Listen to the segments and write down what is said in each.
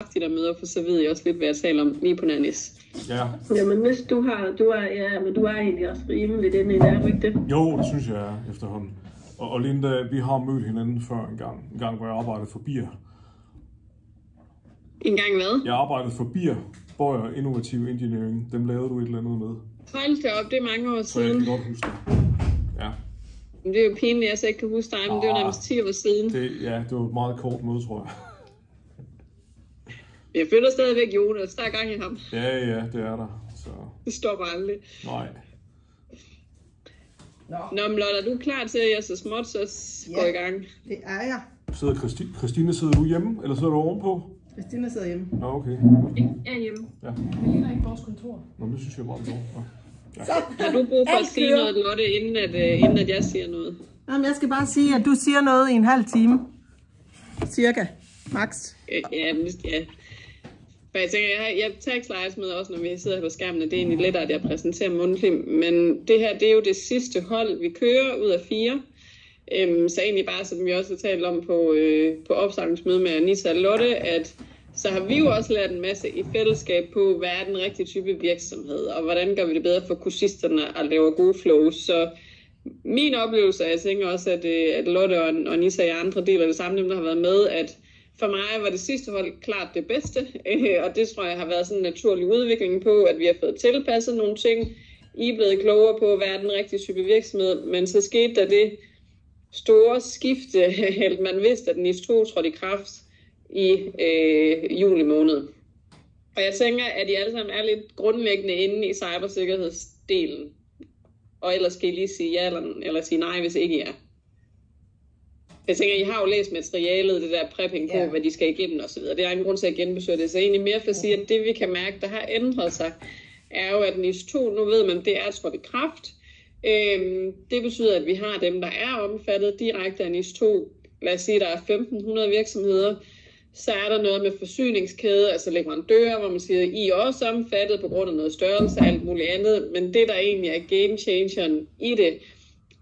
kraftigt at møde, for så ved jeg også lidt, hvad jeg taler om lige på Nannis. Ja. Jamen hvis du er egentlig også rimelig den i der, ikke det? Jo, det synes jeg er efterhånden. Og Linda, vi har mødt hinanden før en gang hvor jeg arbejdede for BIR. En gang hvad? Jeg arbejdede for BIR, Bøjer Innovative Engineering. Dem lavede du et eller andet med. Hold det op, det er mange år Så jeg siden. kan godt huske det. Ja. Men det er jo pinligt, at jeg ikke kan huske dig, men det var nærmest 10 år siden. Det var et meget kort møde, tror jeg. Jeg føler stadigvæk Jonas, der er gang i ham. Ja, det er der. Så. Det stopper aldrig. Nej. Nå, men Lotte, er du klar til, at jeg så småt så går i gang? Det er jeg. Christine, sidder du hjemme, eller sidder du ovenpå? Christine sidder hjemme. Nå, okay. Jeg er hjemme. Ja. Det ligner ikke vores kontor. Nå, det synes jeg var meget. Ja. Så, Har du brug for at sige noget, Lotte, inden at jeg siger noget? Jamen, jeg skal bare sige, at du siger noget i en halv time. Cirka. Max. Ja. For jeg tænker, jeg tager slides med også, når vi sidder på skærmen. Det er egentlig lettere, at jeg præsenterer mundtligt. Men det her, det er jo det sidste hold, vi kører ud af 4. Så egentlig bare, som vi også har talt om på opsamlingsmøde med Anita og Lotte, at så har vi jo også lært en masse i fællesskab på, hvad er den rigtige type virksomhed, og hvordan gør vi det bedre for kursisterne at lave gode flows. Så min oplevelse, og jeg tænker også, at Lotte og Anita og andre deler det samme, dem der har været med, at for mig var det sidste hold klart det bedste, og det tror jeg har været sådan en naturlig udvikling på, at vi har fået tilpasset nogle ting. I er blevet klogere på, hvad er den rigtige type virksomhed, men så skete der det store skifte, at man vidste, at NIS 2 trådte i kraft i juli måned. Og jeg tænker, at I alle sammen er lidt grundlæggende inde i cybersikkerhedsdelen. Og ellers skal I lige sige ja eller sige nej, hvis ikke I er. Jeg tænker, I har jo læst materialet, det der prepping på, hvad de skal igennem osv. Det er en grund til at genbesøge det. Så egentlig mere for at sige, at det vi kan mærke, der har ændret sig, er jo, at NIS 2, nu ved man, det er trådt i kraft. Det betyder, at vi har dem, der er omfattet direkte af NIS 2. Lad os sige, der er 1.500 virksomheder. Så er der noget med forsyningskæde, altså leverandører, hvor man siger, at I er også omfattet på grund af noget størrelse og alt muligt andet. Men det, der egentlig er game changeren i det,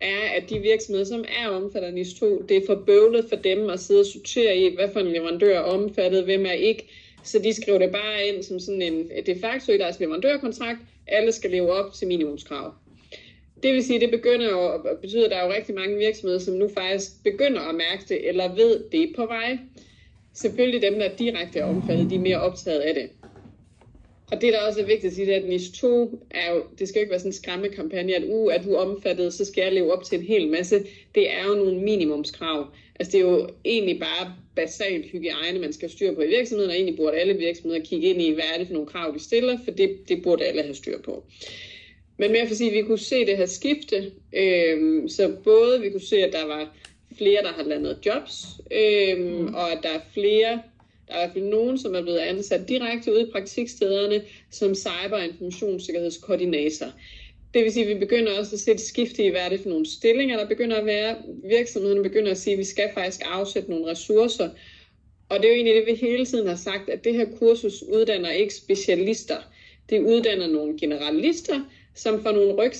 er, at de virksomheder, som er omfattet af NIS 2, det er for bøvlet for dem at sidde og sortere i, hvad for en leverandør er omfattet, hvem er ikke. Så de skriver det bare ind som sådan en de facto i deres leverandørkontrakt. Alle skal leve op til minimumskrav. Det vil sige, det begynder jo at betyde, at der er jo rigtig mange virksomheder, som nu faktisk begynder at mærke det, eller ved, det er på vej. Selvfølgelig dem, der direkte er omfattet, de er mere optaget af det. Og det, der også er vigtigt at sige, det er, at NIS 2 er jo, det skal jo ikke være sådan en skræmmekampagne, at er du omfattet, så skal jeg leve op til en hel masse. Det er jo nogle minimumskrav. Altså det er jo egentlig bare basalt hygiejne, man skal styre på i virksomheden, og egentlig burde alle virksomheder kigge ind i, hvad er det for nogle krav, de stiller, for det burde alle have styr på. Men mere for at sige, at vi kunne se det her skifte, så både vi kunne se, at der var flere, der har landet jobs, og at der er flere, der er i hvert fald nogen, som er blevet ansat direkte ude i praktikstederne som cyber- og informationssikkerhedskoordinator. Det vil sige, at vi begynder også at se et skifte i, hvad er det for nogle stillinger, der begynder at være. Virksomhederne begynder at sige, at vi skal faktisk afsætte nogle ressourcer. Og det er jo egentlig det, vi hele tiden har sagt, at det her kursus uddanner ikke specialister. Det uddanner nogle generalister, som får nogle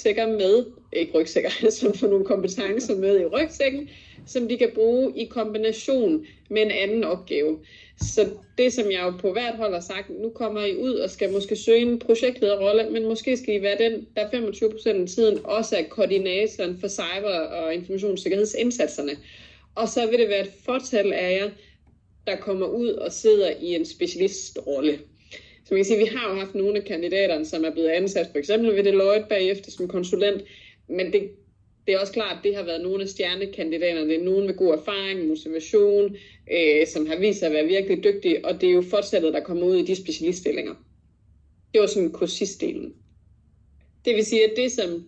som får nogle kompetencer med i rygsækken, som de kan bruge i kombination med en anden opgave. Så det, som jeg jo på hvert hold har sagt, nu kommer I ud og skal måske søge en projektlederrolle, men måske skal I være den, der 25% af tiden også er koordinatoren for cyber- og informationssikkerhedsindsatserne. Og så vil det være et fortal af jer, der kommer ud og sidder i en specialistrolle. Så man kan sige, at vi har jo haft nogle af kandidaterne, som er blevet ansat, for eksempel ved Deloitte bagefter som konsulent, men det er også klart, at det har været nogle af stjernekandidaterne. Det er nogen med god erfaring, motivation, som har vist sig at være virkelig dygtige, og det er jo fortsættet, der kommer ud i de specialiststillinger. Det var sådan kursistdelen. Det vil sige, at det som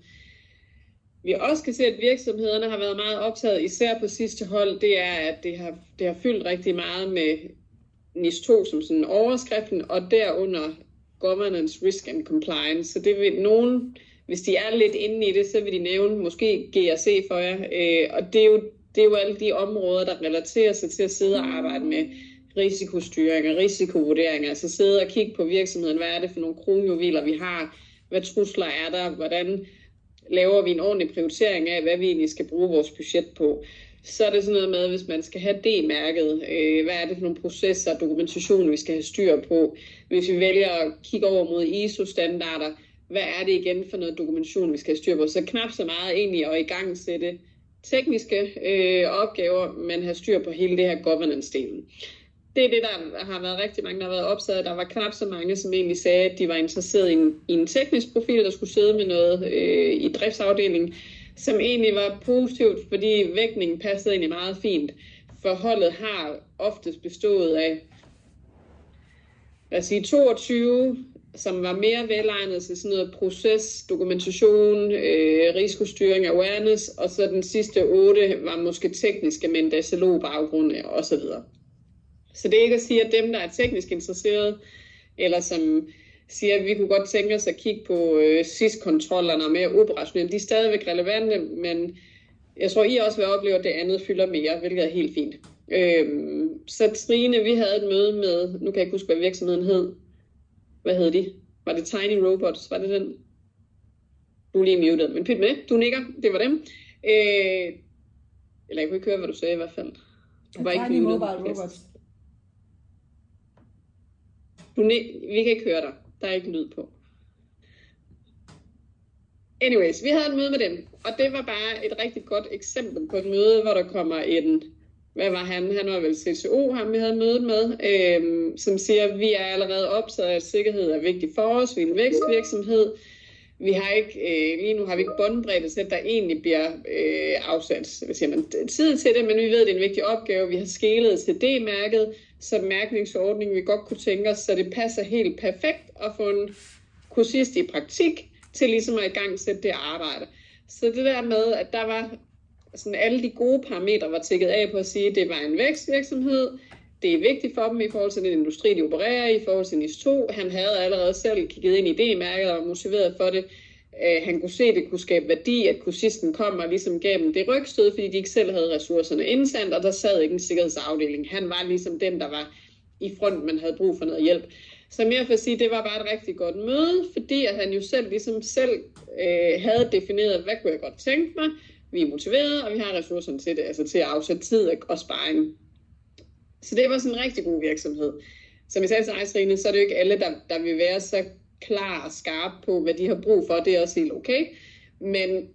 vi også kan se, at virksomhederne har været meget optaget, især på sidste hold, det er, at det har fyldt rigtig meget med NIS 2 som sådan overskriften, og derunder Governance, Risk and Compliance. Så det vil nogen, hvis de er lidt inde i det, så vil de nævne måske GRC for jer. Og det er jo alle de områder, der relaterer sig til at sidde og arbejde med risikostyring og risikovurderinger. Altså sidde og kigge på virksomheden. Hvad er det for nogle kronjuveler, vi har? Hvad trusler er der? Hvordan laver vi en ordentlig prioritering af, hvad vi egentlig skal bruge vores budget på? så er det sådan noget med, hvis man skal have D-mærket, hvad er det for nogle processer og dokumentation, vi skal have styr på. Hvis vi vælger at kigge over mod ISO-standarder, hvad er det igen for noget dokumentation, vi skal have styr på. Så knap så meget egentlig at igangsætte tekniske opgaver, men have styr på hele det her governance-delen. Det er det, der har været rigtig mange, der har været optaget. Der var knap så mange, som egentlig sagde, at de var interesseret i en teknisk profil, der skulle sidde med noget i driftsafdelingen, som egentlig var positivt, fordi vægtningen passede egentlig meget fint. For holdet har oftest bestået af, lad os sige, 22, som var mere velegnet til sådan noget proces, dokumentation, risikostyring, awareness, og så den sidste 8 var måske tekniske med en SLO-baggrund osv. Så det er ikke at sige, at dem, der er teknisk interesserede, eller som siger, at vi kunne godt tænke os at kigge på SIS-kontrollerne og mere operationelt, de er stadigvæk relevante, men jeg tror, I også vil opleve, at det andet fylder mere, hvilket er helt fint. Så Trine, vi havde et møde med, nu kan jeg ikke huske, hvad virksomheden hed. Hvad hed de? Var det Tiny Robots? Var det den? Du er lige muted, men pyt med, du nikker, det var dem. Eller jeg kunne ikke høre, hvad du sagde i hvert fald. Du var Tiny ikke Mobile Robots. Vi kan ikke høre dig. Der er ikke lyd på. Anyways, vi havde et møde med dem, og det var bare et rigtig godt eksempel på et møde, hvor der kommer en, hvad var han? Han var vel CTO, ham vi havde mødet med, som siger, at vi er allerede optaget af, at sikkerhed er vigtigt for os, vi er en vækstvirksomhed. Vi har ikke, lige nu har vi ikke båndbredde til, at der egentlig bliver afsat tid til det, men vi ved, at det er en vigtig opgave. Vi har skelet til D-mærket, så mærkningsordning vi godt kunne tænke os, så det passer helt perfekt at få en kursist i praktik til ligesom at i gang sætte det arbejde. Så det der med, at der var sådan alle de gode parametre var tækket af på at sige, at det var en vækstvirksomhed, det er vigtigt for dem i forhold til den industri, de opererer i forhold til NIS 2. Han havde allerede selv kigget ind i D-mærket og motiveret for det. Han kunne se, at det kunne skabe værdi, at kursisten kom og ligesom gav dem det rygstød, fordi de ikke selv havde ressourcerne indsendt, og der sad ikke en sikkerhedsafdeling. Han var ligesom den, der var i front, man havde brug for noget hjælp. Så mere for at sige, det var bare et rigtig godt møde, fordi at han jo selv havde defineret, hvad kunne jeg godt tænke mig. Vi er motiveret, og vi har ressourcerne til det, altså til at afsætte tid og sparring. Så det var sådan en rigtig god virksomhed. Som jeg sagde til Trine, så er det jo ikke alle, der vil være så klar og skarp på, hvad de har brug for. Det er også helt okay. Men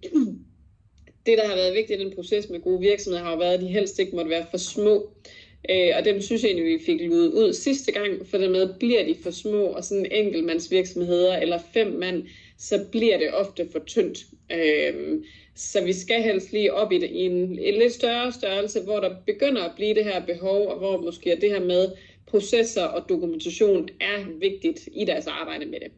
det, der har været vigtigt i den proces med gode virksomheder, har jo været, at de helst ikke måtte være for små. Og dem synes jeg egentlig, vi fik luet ud sidste gang, for dermed bliver de for små, og sådan enkeltmandsvirksomheder eller 5 mand, så bliver det ofte for tyndt. Så vi skal helst lige op i en lidt større størrelse, hvor der begynder at blive det her behov, og hvor måske det her med processer og dokumentation er vigtigt i deres arbejde med det.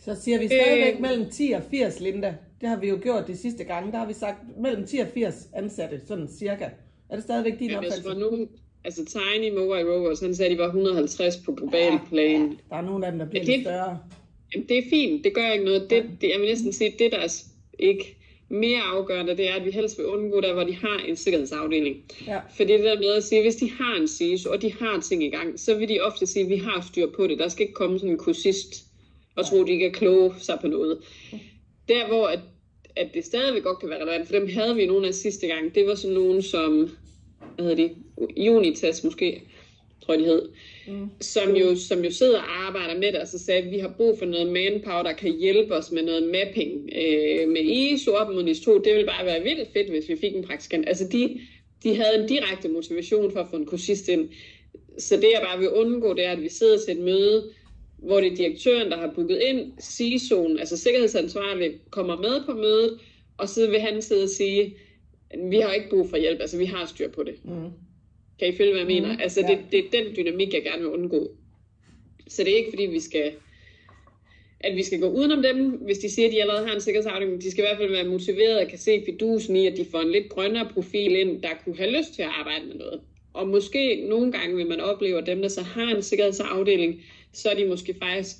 Så siger vi stadigvæk mellem 10 og 80, Linda. Det har vi jo gjort de sidste gange. Der har vi sagt mellem 10 og 80 ansatte, sådan cirka. Er det stadigvæk din opfattelse? Altså Tiny Mobile Robots, han sagde, at de var 150 på global plan. Ja, der er nogle af dem, der bliver lidt større. Jamen, det er fint, det gør ikke noget. Jeg vil næsten sige, det der er ikke mere afgørende, det er, at vi helst vil undgå der, hvor de har en sikkerhedsafdeling. Ja. Fordi det der med at sige, hvis de har en CISO, og de har ting i gang, så vil de ofte sige, at vi har styr på det. Der skal ikke komme sådan en kursist og tro, at de kan kloge sig på noget. Der, hvor at det stadigvæk godt kan være relevant, for dem havde vi nogle af sidste gang, det var sådan nogen som, hvad hedder de, Unitas måske, tror jeg de hed, som jo sidder og arbejder med det, og så sagde, at vi har brug for noget manpower, der kan hjælpe os med noget mapping med ISO op mod NIS 2. Det ville bare være vildt fedt, hvis vi fik en praktikant. Altså de havde en direkte motivation for at få en kursist ind. Så det jeg bare vil undgå, det er, at vi sidder til et møde, hvor det er direktøren, der har booket ind, CISO'en, altså sikkerhedsansvarlig, kommer med på mødet, og så vil han sidde og sige, vi har ikke brug for hjælp, altså vi har styr på det. Kan I følge, hvad jeg mener? Altså det er den dynamik, jeg gerne vil undgå. Så det er ikke, fordi vi skal gå udenom dem, hvis de siger, at de allerede har en sikkerhedsafdeling. De skal i hvert fald være motiveret og kan se fidusen i, at de får en lidt grønnere profil ind, der kunne have lyst til at arbejde med noget. Og måske nogle gange vil man opleve, at dem, der så har en sikkerhedsafdeling, så er de måske faktisk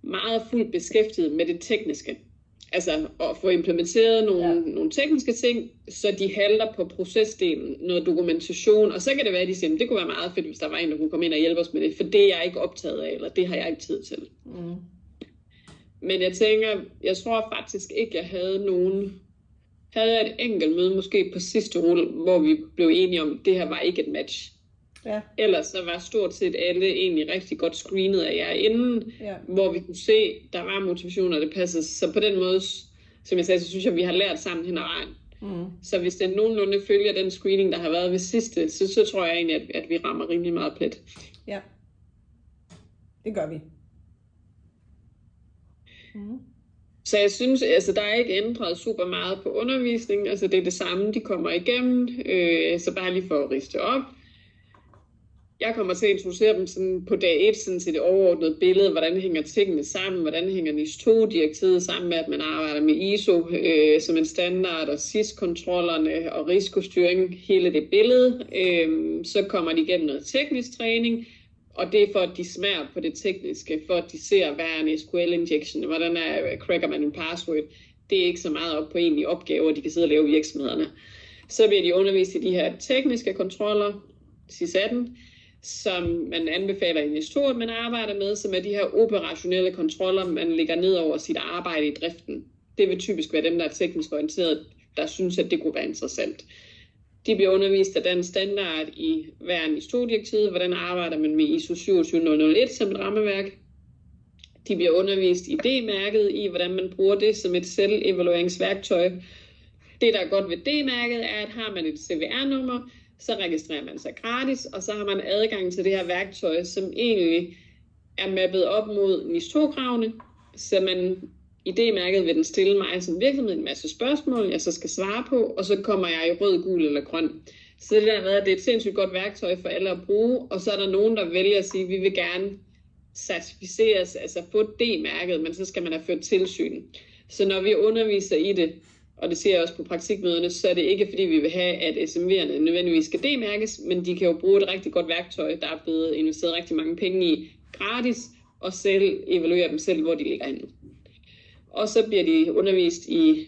meget fuldt beskæftiget med det tekniske. Altså at få implementeret nogle tekniske ting, så de halter på procesdelen, noget dokumentation, og så kan det være, at de siger, at det kunne være meget fedt, hvis der var en, der kunne komme ind og hjælpe os med det, for det er jeg ikke optaget af, eller det har jeg ikke tid til. Men jeg tror faktisk ikke, jeg havde nogen havde jeg et enkelt møde, måske på sidste rulle, hvor vi blev enige om, at det her var ikke et match. Ja. Ellers så var stort set alle egentlig rigtig godt screenet af jer inden, hvor vi kunne se, der var motivation, og det passede. Så på den måde, som jeg sagde, så synes jeg, at vi har lært sammen hen ad vejen. Så hvis den nogenlunde følger den screening, der har været ved sidste, så tror jeg egentlig, at vi rammer rimelig meget plet. Ja, det gør vi. Så jeg synes, altså der er ikke ændret super meget på undervisningen. Altså det er det samme, de kommer igennem. Så bare lige for at riste op. Jeg kommer til at introducere dem sådan på dag 1 sådan til det overordnede billede. Hvordan hænger tingene sammen? Hvordan hænger NIS2-direktivet sammen med, at man arbejder med ISO som en standard, og SIS-kontrollerne og risikostyring, hele det billede. Så kommer de igennem noget teknisk træning, og det er for, at de smager på det tekniske, for at de ser, hvad er en SQL-injection, hvordan cracker man en password. Det er ikke så meget op på egentlige opgaver, de kan sidde og lave virksomhederne. Så bliver de undervist i de her tekniske kontroller, SIS-18, som man anbefaler i NIS2, at man arbejder med, som er de her operationelle kontroller, man lægger ned over sit arbejde i driften. Det vil typisk være dem, der er teknisk orienteret, der synes, at det kunne være interessant. De bliver undervist af den standard i hver NIS2-direktivet, hvordan arbejder man med ISO 27001 som et rammeværk. De bliver undervist i D-mærket, i hvordan man bruger det som et selvevalueringsværktøj. Det, der er godt ved D-mærket, er, at har man et CVR-nummer, så registrerer man sig gratis, og så har man adgang til det her værktøj, som egentlig er mappet op mod NIS2-kravene, så man i D-mærket vil den stille mig som virksomhed en masse spørgsmål, jeg så skal svare på, og så kommer jeg i rød, gul eller grøn. Så det der med, at det er et sindssygt godt værktøj for alle at bruge, og så er der nogen, der vælger at sige, at vi vil gerne certificeres, altså få D-mærket, men så skal man have ført tilsyn. Så når vi underviser i det, og det ser jeg også på praktikmøderne, så er det ikke fordi vi vil have, at SMV'erne nødvendigvis skal D-mærkes, men de kan jo bruge et rigtig godt værktøj, der er blevet investeret rigtig mange penge i gratis, og selv evaluere dem selv, hvor de ligger henne. Og så bliver de undervist i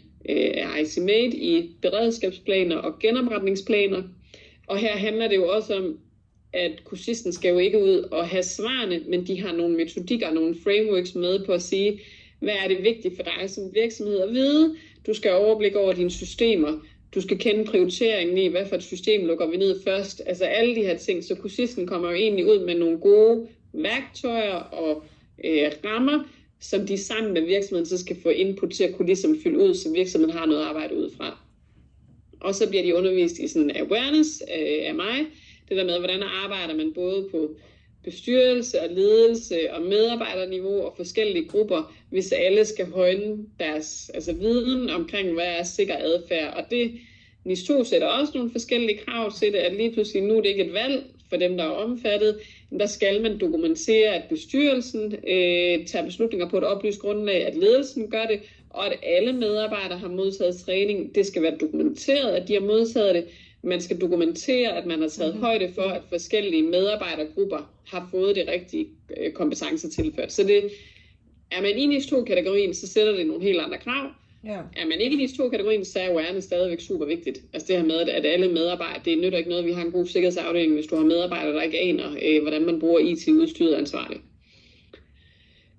ICMate, i beredskabsplaner og genopretningsplaner. Og her handler det jo også om, at kursisten skal jo ikke ud og have svarene, men de har nogle metodikker og nogle frameworks med på at sige, hvad er det vigtigt for dig som virksomhed at vide. Du skal have overblik over dine systemer. Du skal kende prioriteringen i, hvad for et system lukker vi ned først. Altså alle de her ting. Så kursisten kommer jo egentlig ud med nogle gode værktøjer og rammer, som de sammen med virksomheden så skal få input til at kunne ligesom fylde ud, så virksomheden har noget at arbejde ud fra. Og så bliver de undervist i sådan awareness af mig. Det der med, hvordan arbejder man både på bestyrelse og ledelse og medarbejderniveau og forskellige grupper, hvis alle skal højne deres viden omkring, hvad er sikker adfærd. Og det NIS2 sætter også nogle forskellige krav til det, at lige pludselig nu er det ikke et valg for dem, der er omfattet. Der skal man dokumentere, at bestyrelsen tager beslutninger på et oplyst grundlag, at ledelsen gør det, og at alle medarbejdere har modtaget træning. Det skal være dokumenteret, at de har modtaget det. Man skal dokumentere, at man har taget højde for, at forskellige medarbejdergrupper har fået det rigtige kompetencer tilført. Så det, er man i NIS2-kategorien, så sætter det nogle helt andre krav. Ja. Er man ikke i NIS2-kategorien, så er awareness stadigvæk super vigtigt. Altså det her med, at alle medarbejdere, det nytter ikke noget, vi har en god sikkerhedsafdeling, hvis du har medarbejdere, der ikke aner, hvordan man bruger IT-udstyret ansvarligt.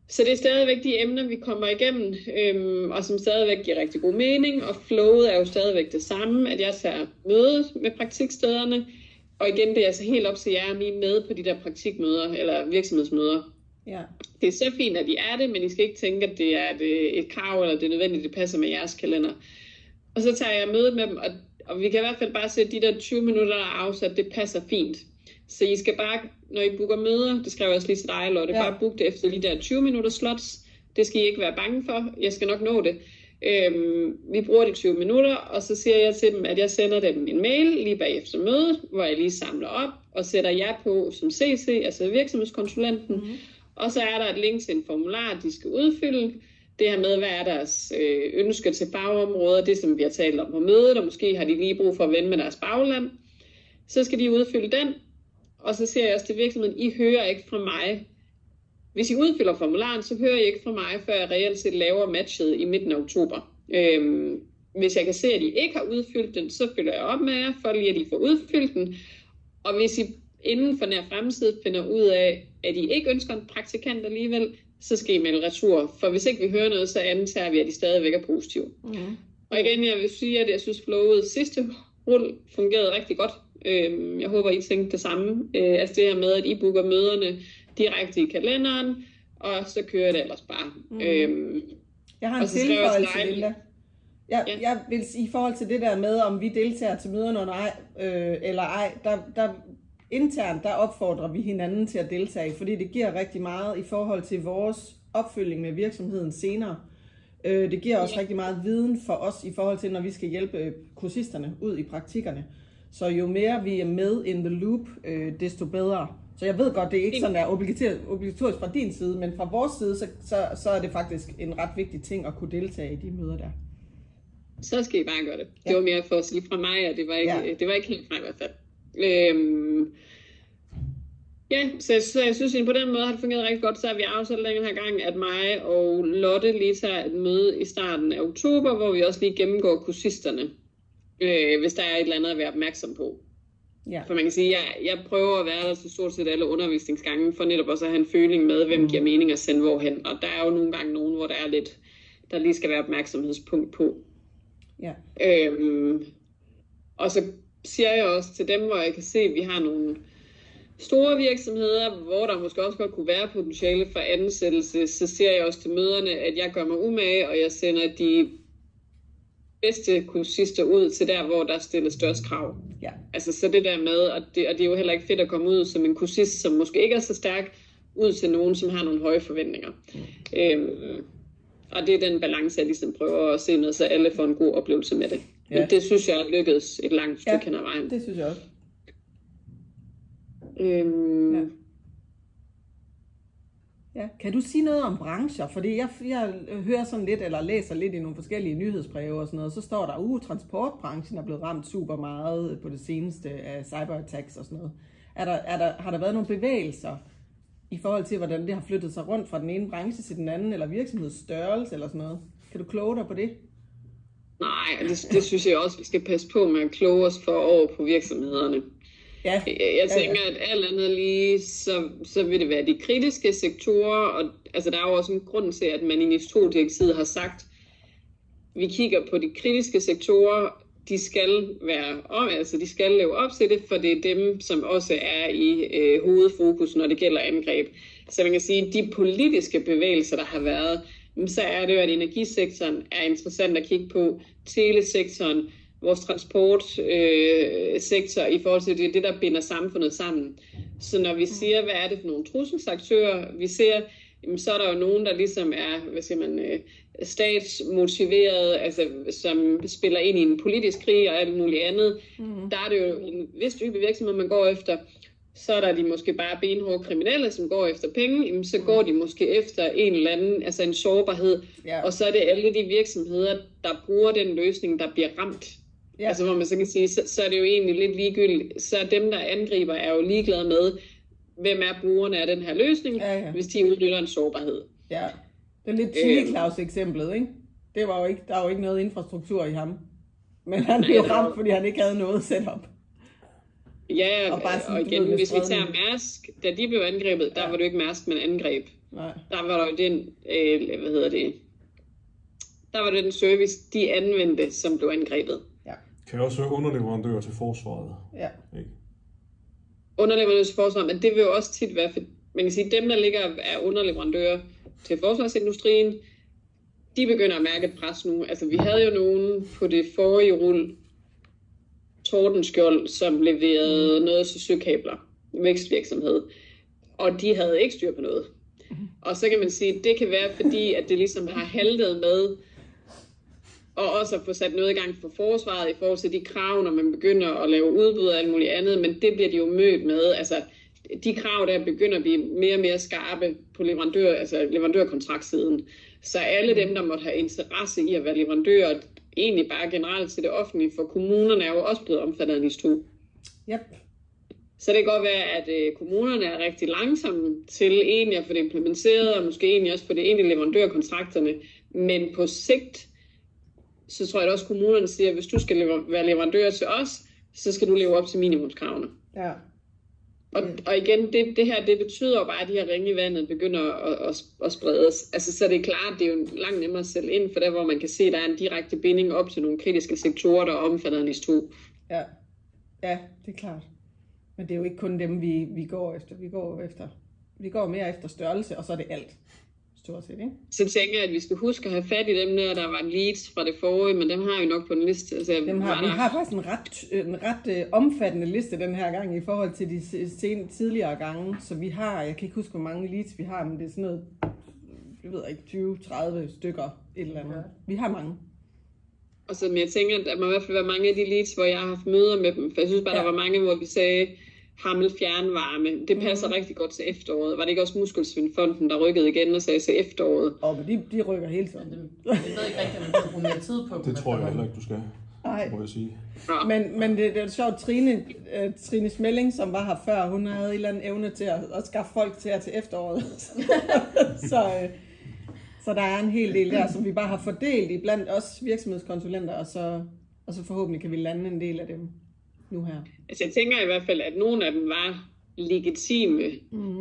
Så det er stadigvæk de emner, vi kommer igennem, og som stadigvæk giver rigtig god mening, og flowet er jo stadigvæk det samme, at jeg tager mødet med praktikstederne, og igen, det er altså helt op til jer at blive med på de der praktikmøder, eller virksomhedsmøder. Ja. Det er så fint, at I er det, men I skal ikke tænke, at det er et krav, eller det er nødvendigt, det passer med jeres kalender. Og så tager jeg mødet med dem, og vi kan i hvert fald bare se, at de der 20 minutter, der er afsat, det passer fint. Så I skal bare, når I booker møder, det skrev jeg også lige til dig, Lotte, bare book det efter de der 20 minutter slots. Det skal I ikke være bange for. Jeg skal nok nå det. Vi bruger de 20 minutter, og så siger jeg til dem, at jeg sender dem en mail lige bagefter mødet, hvor jeg lige samler op og sætter jer på som CC, altså virksomhedskonsulenten. Og så er der et link til en formular, de skal udfylde. Det her med, hvad er deres ønsker til fagområder, det som vi har talt om på mødet, og måske har de lige brug for at vende med deres bagland. Så skal de udfylde den, og så siger jeg også til virksomheden, I hører ikke fra mig. Hvis I udfylder formularen, så hører I ikke fra mig, før jeg reelt set laver matchet i midten af oktober. Hvis jeg kan se, at I ikke har udfyldt den, så følger jeg op med jer, for lige at I får udfyldt den. Og hvis I inden for nær fremtid finder ud af, at I ikke ønsker en praktikant alligevel, så skal I melde retur. For hvis ikke vi hører noget, så antager vi, at I stadigvæk er positive. Og igen, jeg vil sige, at jeg synes, flowet sidste rul fungerede rigtig godt. Jeg håber, I tænkte det samme. Altså det her med, at I booker møderne direkte i kalenderen, og så kører det ellers bare. Jeg har en tilføjelse, Linda. Jeg vil sige, i forhold til det der med, om vi deltager til møderne eller ej, der internt, der opfordrer vi hinanden til at deltage, fordi det giver rigtig meget i forhold til vores opfølging med virksomheden senere. Det giver også rigtig meget viden for os i forhold til, når vi skal hjælpe kursisterne ud i praktikkerne. Så jo mere vi er med in the loop, desto bedre. Så jeg ved godt, det er ikke sådan, der obligatorisk fra din side, men fra vores side, så er det faktisk en ret vigtig ting at kunne deltage i de møder der. Så skal I bare gøre det. Ja. Det var mere for at sige fra mig, at det var ikke helt fra i hvert fald. Så jeg synes, at på den måde har det fungeret rigtig godt. Så har vi afsat den her gang, at mig og Lotte lige tager et møde i starten af oktober, hvor vi også lige gennemgår kursisterne, hvis der er et eller andet at være opmærksom på. Ja. For man kan sige, at jeg prøver at være der til stort set alle undervisningsgange, for netop også at have en føling med, hvem giver mening at sende hvorhen. Og der er jo nogle gange nogen, hvor der er lidt, der lige skal være opmærksomhedspunkt på. Ja. Og så siger jeg også til dem, hvor jeg kan se, at vi har nogle store virksomheder, hvor der måske også godt kunne være potentiale for ansættelse, så siger jeg også til møderne, at jeg gør mig umage, og jeg sender de bedste kursister ud til der, hvor der stilles størst krav. Ja. Altså så det der med, og det er jo heller ikke fedt at komme ud som en kursist, som måske ikke er så stærk, ud til nogen, som har nogle høje forventninger. Og det er den balance, jeg ligesom prøver at se med, så alle får en god oplevelse med det. Ja. Men det synes jeg er lykkedes et langt stykke hen ad vejen. Det synes jeg også. Ja. Kan du sige noget om brancher? Fordi jeg hører sådan lidt, eller læser lidt i nogle forskellige nyhedsbreve og sådan noget, så står der, transportbranchen er blevet ramt super meget på det seneste af cyberattacks og sådan noget. Har der været nogle bevægelser i forhold til, hvordan det har flyttet sig rundt fra den ene branche til den anden, eller virksomhedsstørrelse eller sådan noget? Kan du kloge dig på det? Nej, det synes jeg også, vi skal passe på med at kloge os for over på virksomhederne. Ja. Jeg tænker, at alt andet lige, så vil det være de kritiske sektorer, og altså, der er jo også en grund til, at man i NIS2-direktivet har sagt, vi kigger på de kritiske sektorer, de skal leve op til det, for det er dem, som også er i hovedfokus, når det gælder angreb. Så man kan sige, at de politiske bevægelser, der har været, så er det jo, at energisektoren er interessant at kigge på, telesektoren, vores transportsektor i forhold til det, der binder samfundet sammen. Så når vi siger, hvad er det for nogle trusselsaktører, vi ser, så er der jo nogen, der ligesom er, statsmotiveret, altså som spiller ind i en politisk krig og alt muligt andet. Der er det jo en vis type virksomhed, man går efter. Så er der de måske bare benhårde kriminelle, som går efter penge. Så går de måske efter en eller anden, altså en sårbarhed. Og så er det alle de virksomheder, der bruger den løsning, der bliver ramt. Ja. Altså hvor man så kan sige, så er det jo egentlig lidt ligegyldigt. Så dem, der angriber, er jo ligeglade med, hvem er brugerne af den her løsning, hvis de udnytter en sårbarhed. Ja, det er lidt Chili Claus eksemplet, ikke? Der var jo ikke noget infrastruktur i ham. Men han blev ramt, fordi han ikke havde noget setup. Ja, og igen, hvis vi tager Mærsk, da de blev angrebet, der var det jo ikke Mærsk, men angreb. Nej. Der var der jo den, der var det den service, de anvendte, som blev angrebet. Ja. Kan også være underleverandører til forsvaret. Ja. Ikke? Underleverandører til forsvaret, men det vil jo også tit være, man kan sige, dem der ligger er underleverandører til forsvarsindustrien, de begynder at mærke et pres nu. Altså vi havde jo nogen på det forrige rul, Tordenskjold, som leverede noget til søkabler, vækstvirksomhed, og de havde ikke styr på noget. Og så kan man sige, at det kan være fordi, at det ligesom har haltet med, og også at få sat noget i gang for forsvaret i forhold til de krav, når man begynder at lave udbud og alt muligt andet, men det bliver de jo mødt med. Altså, de krav der begynder at blive mere og mere skarpe på leverandørkontraktsiden. Så alle dem, der måtte have interesse i at være leverandører, egentlig bare generelt til det offentlige, for kommunerne er jo også blevet omfattet af NIS2. Yep. Så det kan godt være, at kommunerne er rigtig langsomme til egentlig at få det implementeret, og måske egentlig også få det ind i leverandørkontrakterne. Men på sigt, så tror jeg også, at kommunerne siger, at hvis du skal være leverandør til os, så skal du leve op til minimumskravene. Ja. Og igen, det her, det betyder jo bare, at de her ringe i vandet begynder at spredes. Altså, så det er klart, det er jo langt nemmere at sælge ind for der, hvor man kan se, at der er en direkte binding op til nogle kritiske sektorer, der omfatter NIS 2. Ja, det er klart. Men det er jo ikke kun dem, vi går efter. Vi går mere efter størrelse, og så er det alt. Stort set, ikke? Så tænker jeg, at vi skal huske at have fat i dem der var leads fra det forrige, men dem har vi nok på en liste. Altså, vi har faktisk en ret omfattende liste den her gang i forhold til de tidligere gange. Så vi har, jeg kan ikke huske, hvor mange leads vi har, men det er sådan noget, jeg ved ikke, 20-30 stykker et eller andet. Vi har mange. Og så jeg tænker, at der må i hvert fald være mange af de leads, hvor jeg har haft møder med dem. For jeg synes bare, der var mange, hvor vi sagde, Hammel fjernvarme. Det passer rigtig godt til efteråret. Var det ikke også Muskelsvindfonden, der rykkede igen og sagde til efteråret? Men de rykker hele tiden. Jeg ved ikke rigtigt, om man kan bruge mere tid på dem. Det tror jeg heller ikke, du skal. Nej. Må jeg sige. Men det er sjovt, Trine Smelling, som var her før, hun havde en eller anden evne til at skaffe folk til efteråret. Så der er en hel del der, som vi bare har fordelt i blandt os virksomhedskonsulenter, og så forhåbentlig kan vi lande en del af dem nu her. Altså jeg tænker i hvert fald, at nogle af dem var legitime.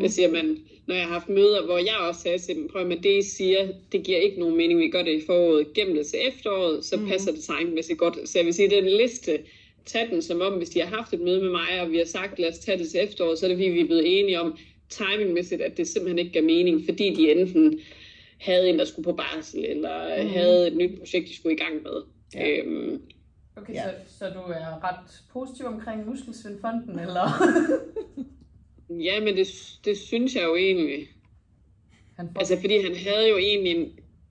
Det siger man, når jeg har haft møder, hvor jeg også sagde til dem, prøv med det I siger, det giver ikke nogen mening, vi gør det i foråret, gem det til efteråret, så passer det timingmæssigt godt. Så jeg vil sige, den liste, tag den som om, hvis de har haft et møde med mig, og vi har sagt, lad os tage det til efteråret, så er det fordi, vi er blevet enige om timingmæssigt, at det simpelthen ikke gav mening, fordi de enten havde en, der skulle på barsel, eller havde et nyt projekt, de skulle i gang med. Ja. Okay, så du er ret positiv omkring Muskelsvindfonden, eller? Ja, men det synes jeg jo egentlig. Altså, fordi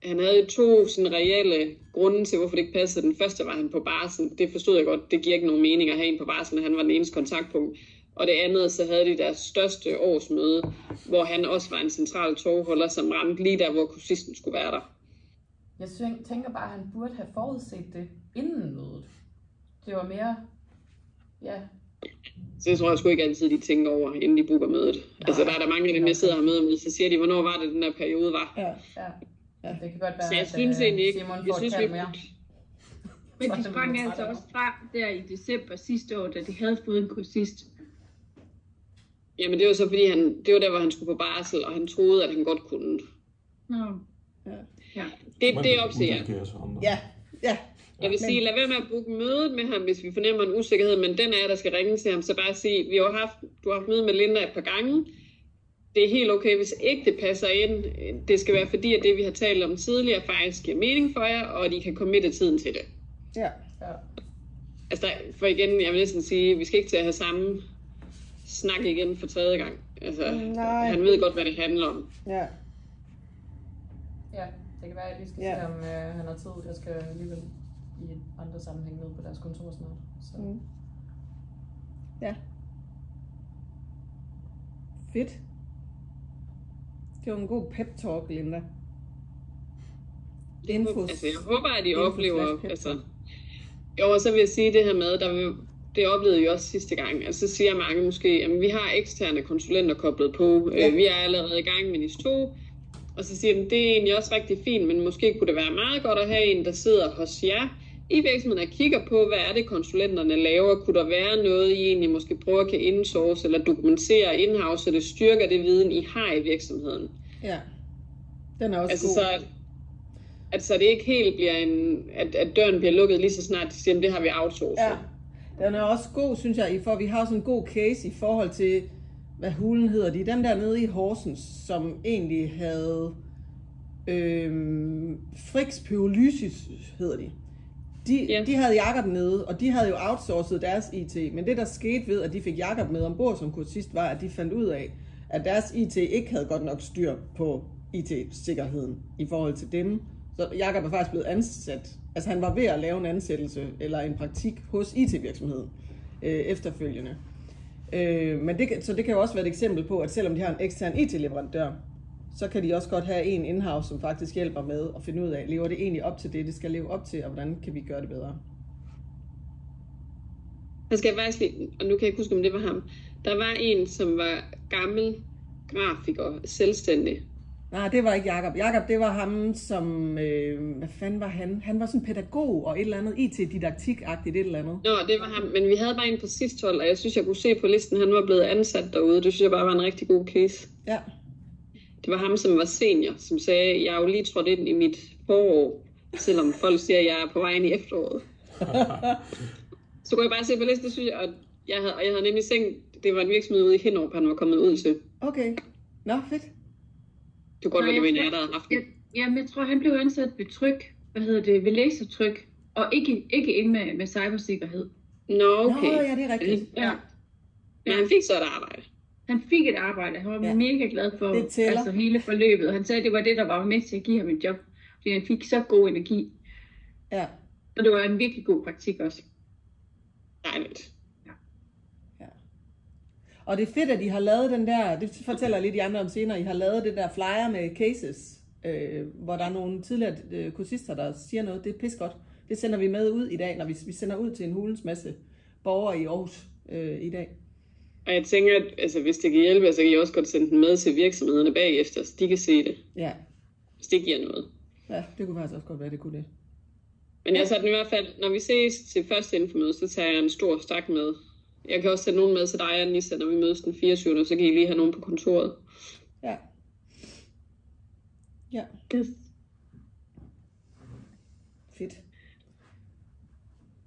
han havde 2 sådan reelle grunde til, hvorfor det ikke passede. Den første var han på barsel. Det forstod jeg godt. Det giver ikke nogen mening at have en på barsel, han var den eneste kontaktpunkt. Og det andet, så havde de deres største årsmøde, hvor han også var en central togholder, som ramte lige der, hvor kursisten skulle være der. Jeg tænker bare, at han burde have forudset det inden mødet. Det var mere, Så jeg tror jeg sgu ikke altid, de tænker over, inden de booker mødet. Nej, altså der er der mange af dem, jeg sidder og møder med, så siger de, hvornår var det, den der periode var. Ja. Det kan godt være, så jeg synes egentlig ikke, Simon jeg synes vi Men de sprang altså også fra der i december sidste år, da de havde fået en kursist. Jamen det var så fordi, det var der, hvor han skulle på barsel, og han troede, at han godt kunne. Ja. Det er op til jer. Ja. Jeg vil sige, lad være med at booke mødet med ham, hvis vi fornemmer en usikkerhed, men den er der skal ringe til ham, så bare sige, du har haft møde med Linda et par gange. Det er helt okay, hvis ikke det passer ind. Det skal være fordi, at det vi har talt om tidligere faktisk giver mening for jer, og at I kan committe tiden til det. Ja. Altså, for igen, jeg vil næsten sige, vi skal ikke til at have samme snak igen for 3. gang. Altså, han ved godt, hvad det handler om. Ja. Ja, det kan være, at jeg lige skal se, om han har tid. Jeg skal alligevel i andre sammenhæng ned på deres kontor snart. Så. Ja. Fedt. Det var en god pep-talk, Linda. Altså, jeg håber, at I oplever... Altså, jo, og så vil jeg sige det her med, det oplevede jeg også sidste gang. Altså, så siger mange måske, at vi har eksterne konsulenter koblet på. Ja. Vi er allerede i gang med NIS 2. Og så siger de, det er egentlig også rigtig fint, men måske kunne det være meget godt at have en, der sidder hos jer i virksomheden og kigger på, hvad er det konsulenterne laver. Kunne der være noget, I egentlig måske prøver at kan indsource eller dokumentere in-house, så det styrker det viden, I har i virksomheden. Ja, den er også altså, god. Så det ikke helt bliver at døren bliver lukket lige så snart de siger, det har vi outsourcet. Ja, den er også god, synes jeg, for vi har sådan en god case i forhold til, hvad hulen hedder de? Dem der nede i Horsens, som egentlig havde Frix Pyrolysis, hedder de. De havde Jakob nede, og de havde jo outsourcet deres IT. Men det, der skete ved, at de fik Jakob med ombord som kursist, var, at de fandt ud af, at deres IT ikke havde godt nok styr på IT-sikkerheden i forhold til dem. Så Jakob er faktisk blevet ansat. Altså han var ved at lave en ansættelse eller en praktik hos IT-virksomheden efterfølgende. Men så det kan jo også være et eksempel på, at selvom de har en ekstern IT-leverandør, så kan de også godt have en in-house, som faktisk hjælper med at finde ud af, lever det egentlig op til det skal leve op til, og hvordan kan vi gøre det bedre. Jeg skal faktisk lige, og nu kan jeg ikke huske, om det var ham. Der var en, som var gammel grafiker, selvstændig, Nej, det var ikke Jakob. Jakob, det var ham, som... hvad fanden var han? Han var sådan en pædagog og et eller andet IT-didaktik-agtigt et eller andet. Nå, det var ham. Men vi havde bare en på sidste hold, og jeg synes, jeg kunne se på listen, han var blevet ansat derude. Det synes jeg bare var en rigtig god case. Ja. Det var ham, som var senior, som sagde, jeg er jo lige trådt ind i mit forår, selvom folk siger, at jeg er på vej ind i efteråret. Så kunne jeg bare se på listen, synes jeg, og jeg havde nemlig tænkt, det var en virksomhed ude i Hinderup, han var kommet ud til. Okay. Nå, fedt. Det kunne godt være, det var en af der havde haft den. Jamen, jeg tror, han blev ansat ved tryk, ved lasertryk, og ikke ind med cybersikkerhed. Nå, okay. Nå, ja, det er rigtigt. Ja. Men han fik så et arbejde. Han fik et arbejde. Han var mega glad for altså, hele forløbet. Han sagde, at det var det, der var med til at give ham et job. Fordi han fik så god energi. Ja. Og det var en virkelig god praktik også. Dejligt. Ja. Og det er fedt, at I har lavet den der, det fortæller lidt de andre om senere, I har lavet det der flyer med cases, hvor der er nogle tidligere kursister, der siger noget. Det er pis godt. Det sender vi med ud i dag, når vi sender ud til en hulens masse borgere i Aarhus i dag. Og jeg tænker, at altså, hvis det kan hjælpe, så kan I også godt sende den med til virksomhederne bagefter, så de kan se det. Ja. Hvis det giver noget. Ja, det kunne faktisk også godt være, det kunne det. Men jeg satte den i hvert fald, når vi ses til første infomøde, så tager jeg en stor stak med. Jeg kan også sende nogen med til dig, Anissa, når vi mødes den 24. Så kan I lige have nogen på kontoret. Ja. Ja. Yes. Fedt.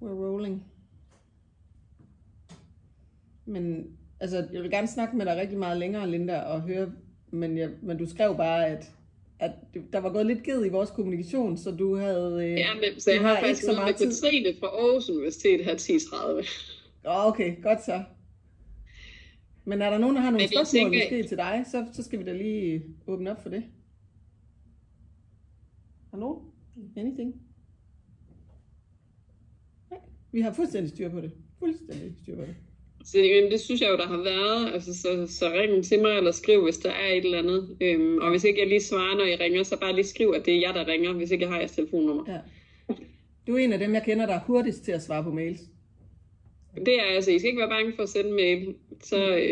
We're rolling. Men altså, jeg vil gerne snakke med dig rigtig meget længere, Linda, og høre, men du skrev bare, at der var gået lidt ged i vores kommunikation, så du havde... Ja, men, så jeg har faktisk noget med Katrine fra Aarhus Universitet her 10.30. Okay, godt så. Men er der nogen, der har nogle spørgsmål måske til dig, så skal vi da lige åbne op for det. Hallo? Anything? Nej, vi har fuldstændig styr på det. Fuldstændig styr på det. Så det synes jeg jo, der har været. Altså, så ring til mig eller skriv, hvis der er et eller andet. Og hvis ikke jeg lige svarer, når I ringer, så bare lige skriv, at det er jeg, der ringer, hvis ikke jeg har jeres telefonnummer. Ja. Du er en af dem, jeg kender, der er hurtigst til at svare på mails. Det er altså, I skal ikke være bange for at sende mail. Så,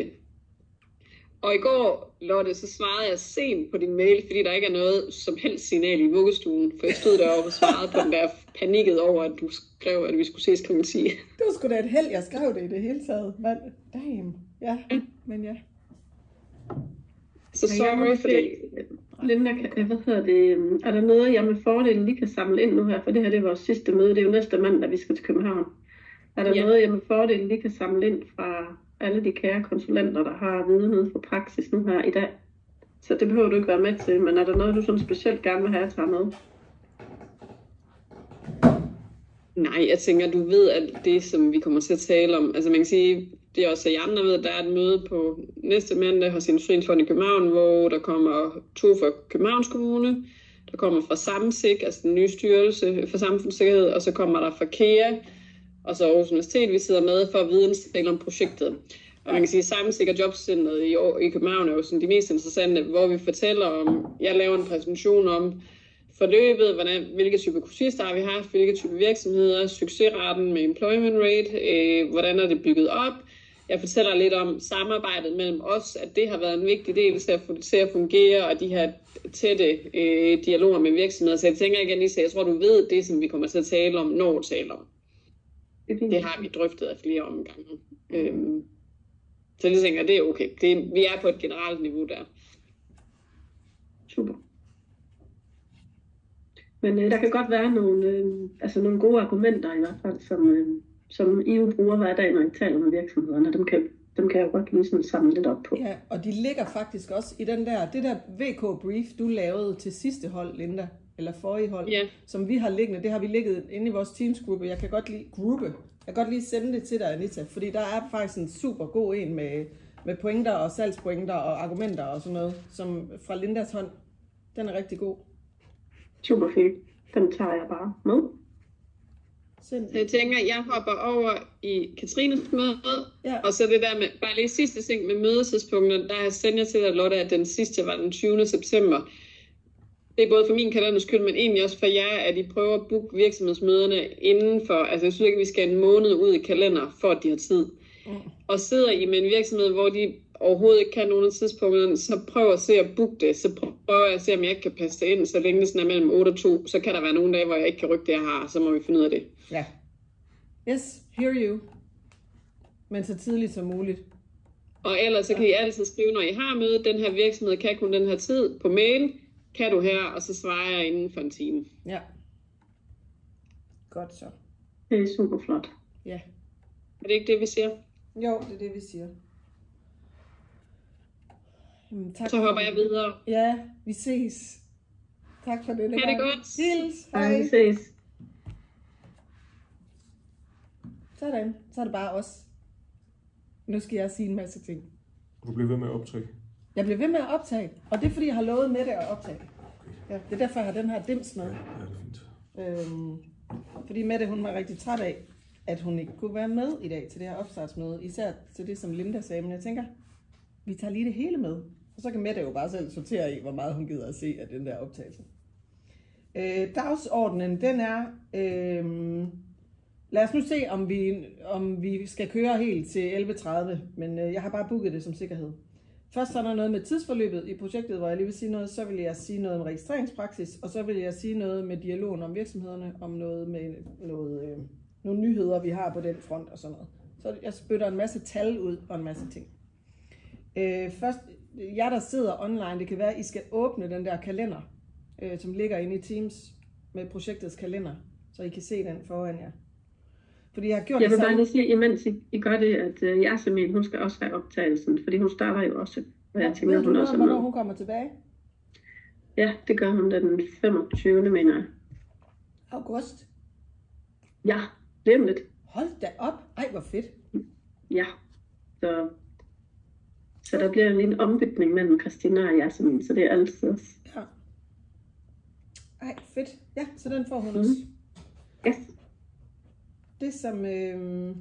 og i går, Lotte, så svarede jeg sent på din mail, fordi der ikke er noget som helst signal i vuggestuen. For jeg stod deroppe og svarede på den der panikket over, at du skrev, at vi skulle ses kl. 10. Det var sgu da et held, jeg skrev det i det hele taget. Men, damn. Ja, men ja. Så sorry for det. Linda, er der noget, jeg med fordel lige kan samle ind nu her? For det her det er vores sidste møde. Det er jo næste mandag, vi skal til København. Er der noget, jeg med fordel lige kan samle ind fra alle de kære konsulenter, der har viden nede for praksis nu her i dag? Så det behøver du ikke være med til, men er der noget, du sådan specielt gerne vil have at tage med? Nej, jeg tænker, du ved alt det, som vi kommer til at tale om. Altså man kan sige, det er også, at I andre ved, at der er et møde på næste mandag hos Industriens Fond i København, hvor der kommer 2 fra Københavns Kommune, der kommer fra Samsik, altså den nye styrelse for samfundssikkerhed, og så kommer der fra KEA, og så Aarhus Universitet, vi sidder med for at vidensdele om projektet. Og man kan sige, at Samsik og Jobcentret i København er jo sådan de mest interessante, hvor vi fortæller om, jeg laver en præsentation om forløbet, hvilke typer kursister har vi haft, hvilke typer virksomheder, succesraten med employment rate, hvordan er det bygget op. Jeg fortæller lidt om samarbejdet mellem os, at det har været en vigtig del til at få det til at fungere, og de her tætte dialoger med virksomheder. Så jeg tænker igen lige, så jeg tror, du ved det, som vi kommer til at tale om, når vi taler om. Det har vi drøftet af flere omgange. Så jeg tænker, det er okay. Vi er på et generelt niveau der. Super. Men der kan godt være nogle gode argumenter i hvert fald, som I jo bruger hver dag, når I taler med virksomhederne. Dem kan jeg godt lige sådan samle lidt op på. Ja, og de ligger faktisk også i det der VK-brief, du lavede til sidste hold, Linda, eller forrige hold, som vi har liggende. Det har vi ligget inde i vores teamsgruppe. Jeg kan godt lige sende det til dig, Anita, fordi der er faktisk en super god en med pointer og salgspointer og argumenter og sådan noget, som fra Lindas hånd. Den er rigtig god. Super fint. Den tager jeg bare med. Så jeg tænker, jeg hopper over i Katrines møde, og så det der med, bare lige sidste ting med mødetidspunkter, der sender jeg til dig, Lotte, at den sidste var den 20. september. Det er både for min kalenders skyld, men egentlig også for jer, at I prøver at booke virksomhedsmøderne indenfor, altså jeg synes ikke, vi skal en måned ud i kalender, for at de har tid. Og sidder I med en virksomhed, hvor de overhovedet ikke kan nogen af tidspunkterne, så prøv at se at booke det, så prøver at se, om jeg ikke kan passe det ind, så længe det sådan er mellem 8 og 2, så kan der være nogle dage, hvor jeg ikke kan rykke det, jeg har, så må vi finde ud af det. Ja. Yes, hear you. Men så tidligt som muligt. Og ellers så kan I altid skrive, når I har mødet, den her virksomhed kan kun den her tid på mail, kan du her, og så svarer jeg inden for en time. Ja. Godt så. Det er super flot. Ja. Er det ikke det, vi siger? Jo, det er det, vi siger. Jamen, tak så hopper jeg videre. Ja, vi ses. Tak for det. Ha' det godt. Hils. Hej. Ja, vi ses. Sådan. Så er det bare os. Nu skal jeg sige en masse ting. Du bliver ved med at optage. Jeg bliver ved med at optage. Og det er, fordi jeg har lovet Mette at optage. Okay. Ja, det er derfor, jeg har den her dims med. Ja, det er fint. Fordi Mette, hun var rigtig træt af, at hun ikke kunne være med i dag til det her opstartsmøde. Især til det, som Linda sagde. Men jeg tænker, vi tager lige det hele med. Og så kan Mette jo bare selv sortere i, hvor meget hun gider at se af den der optagelse. Dagsordenen, den er... lad os nu se, om vi skal køre helt til 11.30. Men jeg har bare booket det som sikkerhed. Først så er der noget med tidsforløbet i projektet, hvor jeg lige vil sige noget. Så vil jeg sige noget om registreringspraksis. Og så vil jeg sige noget med dialogen om virksomhederne. Om noget med nogle nyheder, vi har på den front og sådan noget. Så jeg spytter en masse tal ud og en masse ting. Først, jer der sidder online, det kan være, at I skal åbne den der kalender, som ligger inde i Teams med projektets kalender, så I kan se den foran jer. Fordi jeg har gjort jeg vil bare lige sige, imens I gør det, at Jasmin, hun skal også have optagelsen, fordi hun starter jo også. Og jeg tænker, hun også hvornår hun kommer tilbage? Ja, det gør hun den 25. mener jeg. August? Ja, det er lidt. Hold da op. Ej, hvor fedt. Ja, så der bliver en ombytning mellem Christina og Jasmin, så det er altid også. Ja. Ej, fedt. Ja, så den får hun også. Yes. Det som... Jeg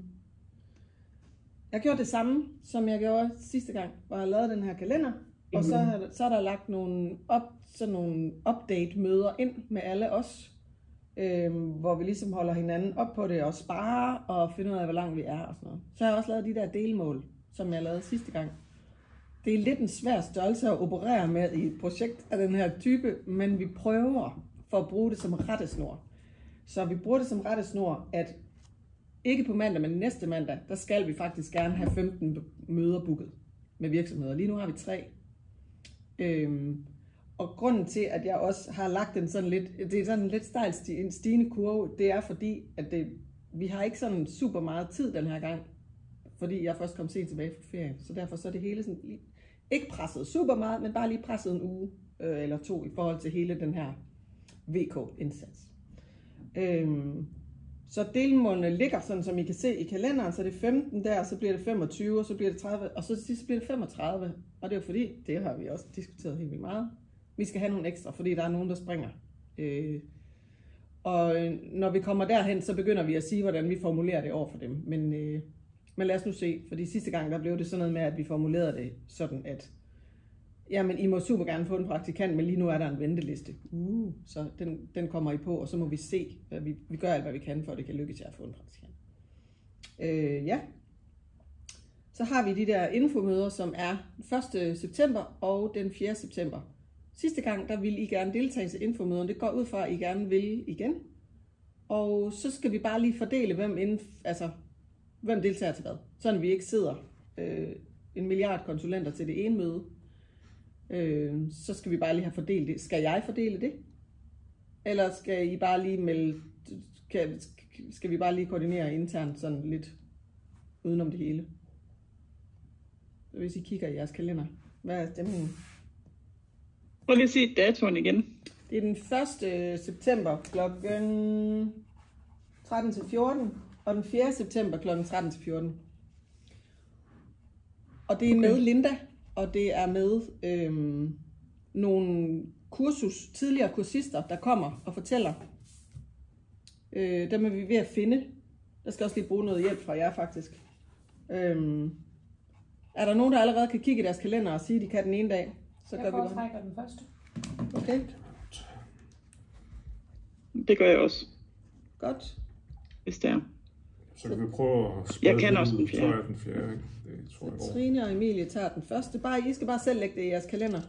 har gjort det samme, som jeg gjorde sidste gang, hvor jeg lavede den her kalender. Og så er der lagt nogle update-møder ind med alle os, hvor vi ligesom holder hinanden op på det og sparer og finder ud af, hvor langt vi er og sådan noget. Så har jeg også lavet de der delmål, som jeg lavede sidste gang. Det er lidt en svær størrelse at operere med i et projekt af den her type, men vi prøver for at bruge det som rettesnor. Så vi bruger det som rettesnor, at ikke på mandag, men næste mandag, der skal vi faktisk gerne have 15 møder booket med virksomheder. Lige nu har vi 3. Og grunden til, at jeg også har lagt den sådan lidt, det er sådan en lidt stejl stigende kurve, det er fordi, at vi har ikke sådan super meget tid den her gang, fordi jeg først kom sent tilbage fra ferie. Så derfor så er det hele sådan, ikke presset super meget, men bare lige presset en uge eller 2 i forhold til hele den her VK-indsats. Så delmålene ligger sådan, som I kan se i kalenderen, så det er 15 der, så bliver det 25, og så bliver det 30, og så sidst bliver det 35. Og det er jo fordi, det har vi også diskuteret helt vildt meget. Vi skal have nogle ekstra, fordi der er nogen, der springer. Og når vi kommer derhen, så begynder vi at sige, hvordan vi formulerer det over for dem. Men lad os nu se, fordi sidste gang, der blev det sådan noget med, at vi formulerede det sådan, at jamen, I må super gerne få en praktikant, men lige nu er der en venteliste. Så den kommer I på, og så må vi se, vi gør alt, hvad vi kan, for at det kan lykkes jer at få en praktikant. Ja. Så har vi de der infomøder, som er 1. september og den 4. september. Sidste gang, der ville I gerne deltage til infomøderne. Det går ud fra, at I gerne vil igen. Og så skal vi bare lige fordele, hvem deltager til hvad. Sådan vi ikke sidder 1 milliard konsulenter til det ene møde. Så skal vi bare lige have fordelt det. Skal jeg fordele det? Eller skal I bare lige skal vi bare lige koordinere internt sådan lidt udenom det hele? Så hvis I kigger i jeres kalender, hvad er stemningen? Prøv lige at sige datoen igen. Det er den 1. september kl. 13-14, og den 4. september kl. 13-14. Og det er med Linda, og det er med nogle tidligere kursister, der kommer og fortæller. Dem er vi ved at finde. Der skal også lige bruge noget hjælp fra jer, faktisk. Er der nogen, der allerede kan kigge i deres kalender og sige, at de kan den ene dag? Så jeg foretrækker den første. Okay. Det gør jeg også. Godt. Hvis det er. Så kan vi prøve at sprede jeg kan også den 4. Så er den 4. Det tror jeg går. Trine og Emilie tager den første. I skal bare selv lægge det i jeres kalender.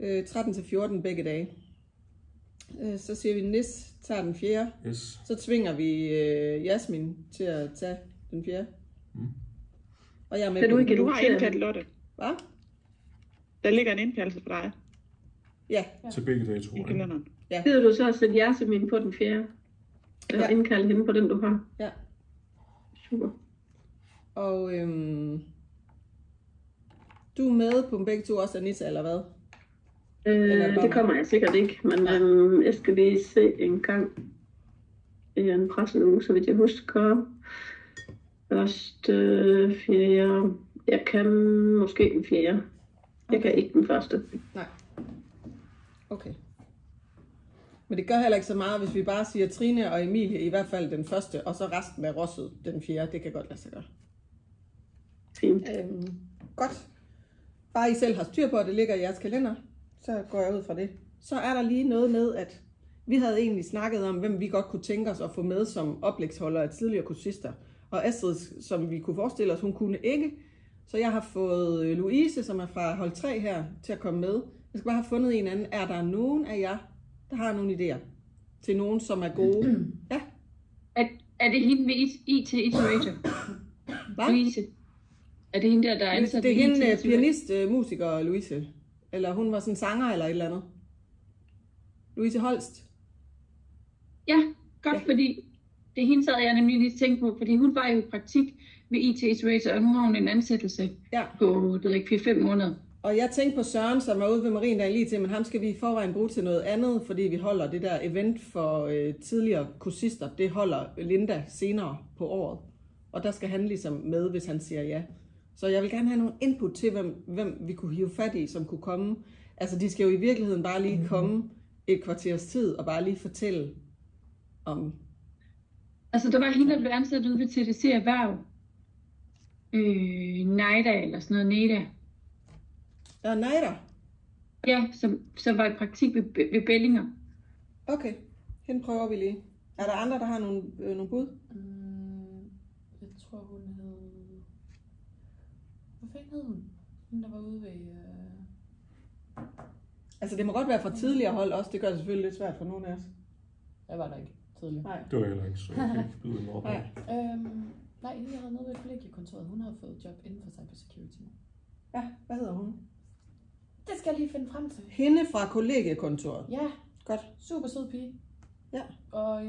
13 til 14 begge dage. Så siger vi, Nis tager den 4. Yes. Så tvinger vi Jasmin til at tage den 4. Og jeg er med Kan på du ikke Du har indkaldt Lotte. Hvad? Der ligger en indkaldelse for dig Ja. Til begge i datoer. Ikke? kalenderen. Ja. Gider du så at sætte Jasmin på den 4. Eller indkalde hende på den, du har? Ja. Super. Og du er med på dem begge to også, Anita, eller hvad? Det kommer jeg sikkert ikke, men jeg skal lige se en gang i en pressenuge, så vidt jeg husker. Først 4. Jeg kan måske den 4. Jeg kan ikke den første. Nej. Okay. Men det gør heller ikke så meget, hvis vi bare siger Trine og Emilie i hvert fald den første, og så resten af Rosset den 4. Det kan godt lade sig gøre. Fint. Godt. Bare I selv har styr på, at det ligger i jeres kalender, så går jeg ud fra det. Så er der lige noget med, at vi havde egentlig snakket om, hvem vi godt kunne tænke os at få med som oplægsholder af tidligere kursister. Og Astrid, som vi kunne forestille os, hun kunne ikke. Så jeg har fået Louise, som er fra hold 3 her, til at komme med. Jeg skal bare have fundet en anden. Er der nogen af jer, der har nogle idéer til nogen, som er gode? Ja. Er det hende med IT Iterator? Hvad? Louise? Er det hende der er ansat? Det er hende, pianist, musiker, Louise. Eller hun var sådan sanger eller et eller andet. Louise Holst. Ja, godt, fordi det hende sad jeg nemlig lige tænkt på, fordi hun var jo i praktik med IT Iterator, og nu har hun en ansættelse på 4-5 måneder. Og jeg tænkte på Søren, som er ude ved Mariendal lige til, men ham skal vi i forvejen bruge til noget andet, fordi vi holder det der event for tidligere kursister. Det holder Linda senere på året. Og der skal han ligesom med, hvis han siger ja. Så jeg vil gerne have nogle input til, hvem vi kunne hive fat i, som kunne komme. Altså, de skal jo i virkeligheden bare lige komme et kvarters tid og bare lige fortælle om... Altså, der var hende, der blev ansat ude ved TDC Erhverv. Nejda eller sådan noget, Neda. Ja, Nejda? Ja, som var i praktik ved Bellinger. Okay, hende prøver vi lige. Er der andre, der har nogle bud? Jeg tror, hun hed... Hvad fanden hed hun? Hun, der var ude ved... Altså, det må godt være fra tidligere hold også. Det gør det selvfølgelig lidt svært for nogle af os. Jeg var der ikke tidligere. Nej. Det var heller ikke, så jeg kan ikke byde en ord. Nej, hende jeg havde nede ved kollegiekontoret. Hun har fået job inden for cybersecurity. Ja, hvad hedder hun? Det skal jeg lige finde frem til. Hende fra kollegiekontoret? Ja. Godt. Super sød pige. Ja. Og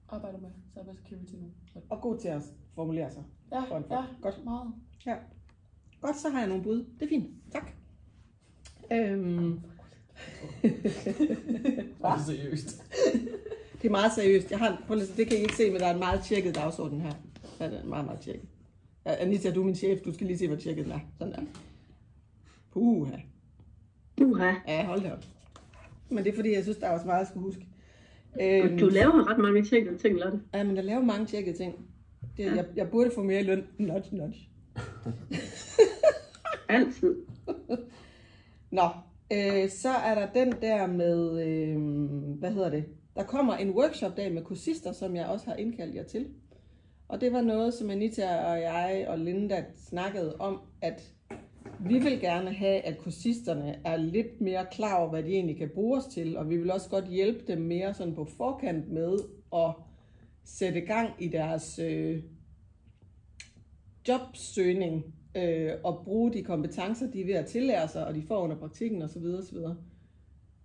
arbejder med cybersecurity nu. Og god til at formulere sig. Ja, godt. Meget. Ja. Godt, så har jeg nogle bud. Det er fint. Tak. Meget seriøst. Det er meget seriøst. Det kan I ikke se, men der er en meget tjekket dagsorden her. Ja, det er meget, meget tjekket. Ja, Anita, du er min chef. Du skal lige se, hvor tjekket den er. Sådan der. Puha. Ja, hold da op. Men det er fordi, jeg synes, der er også meget, jeg skal huske. Du laver ret mange tjekkede ting, Lotte. Ja, men jeg laver mange tjekkede ting. Jeg burde få mere løn. Nudge. Altid. Nå, så er der den der med, hvad hedder det? Der kommer en workshop-dag med kursister, som jeg også har indkaldt jer til. Og det var noget, som Anita og jeg og Linda snakkede om, at vi vil gerne have, at kursisterne er lidt mere klar over, hvad de egentlig kan bruges til. Og vi vil også godt hjælpe dem mere sådan på forkant med at sætte gang i deres jobsøgning. Og bruge de kompetencer, de er ved at tillære sig, og de får under praktikken osv.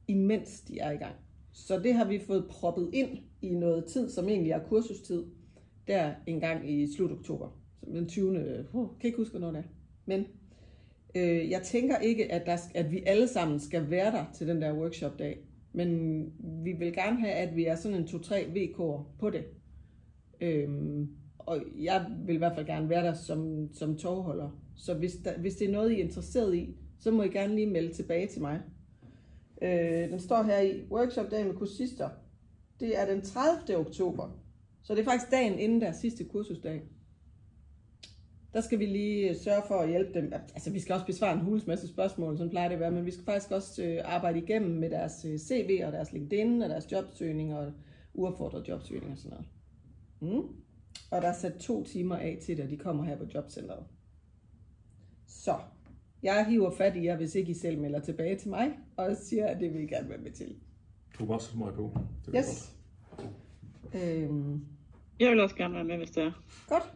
Imens de er i gang. Så det har vi fået proppet ind i noget tid, som egentlig er kursustid, der en gang i slut oktober. Den 20. Kan ikke huske, hvornår det er. Men jeg tænker ikke, at vi alle sammen skal være der til den der workshop-dag. Men vi vil gerne have, at vi er sådan en 2-3 VK'er på det. Og jeg vil i hvert fald gerne være der som tovholder. Så hvis det er noget, I er interesseret i, så må I gerne lige melde tilbage til mig. Den står her i workshop-dagen med kursister. Det er den 30. oktober. Så det er faktisk dagen inden deres sidste kursusdag. Der skal vi lige sørge for at hjælpe dem. Altså vi skal også besvare en hulens masse spørgsmål, sådan plejer det at være. Men vi skal faktisk også arbejde igennem med deres CV og deres LinkedIn og deres jobsøgning og uopfordret jobsøgning og sådan noget. Og der er sat 2 timer af til det, og de kommer her på jobcentret. Så, Jeg hiver fat i jer, hvis ikke I selv melder tilbage til mig, og siger, at det vil I gerne være med til. Du kan bare sætte mig på. Det yes. Jeg vil også gerne være med, hvis det er. Godt.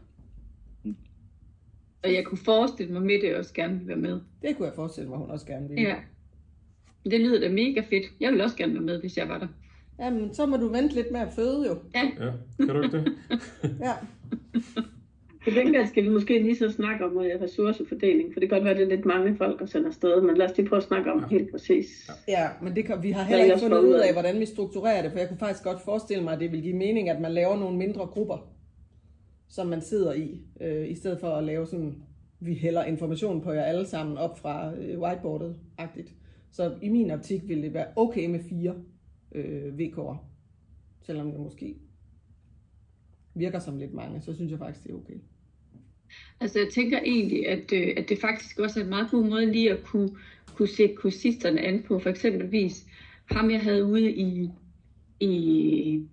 Og jeg kunne forestille mig, Mette også gerne ville være med. Det kunne jeg forestille mig, hun også gerne ville. Ja. Det lyder da mega fedt. Jeg vil også gerne være med, hvis jeg var der. Jamen, så må du vente lidt med at føde jo. Ja. Kan du ikke det? Ja. For den gang skal vi måske lige så snakke om ressourcefordeling, for det kan godt være, at det er lidt mange folk, der sender afsted, men lad os lige prøve at snakke om helt præcis. Ja, men vi har heller ikke fundet ud af, hvordan vi strukturerer det, for jeg kunne faktisk godt forestille mig, at det vil give mening, at man laver nogle mindre grupper, som man sidder i stedet for at lave sådan, vi hælder information på jer alle sammen op fra whiteboardet-agtigt. Så i min optik ville det være okay med 4 VK'er, selvom det måske virker som lidt mange, så synes jeg faktisk, det er okay. Altså jeg tænker egentlig, at det faktisk også er en meget god måde lige at kunne se kursisterne an på. For eksempelvis ham jeg havde ude i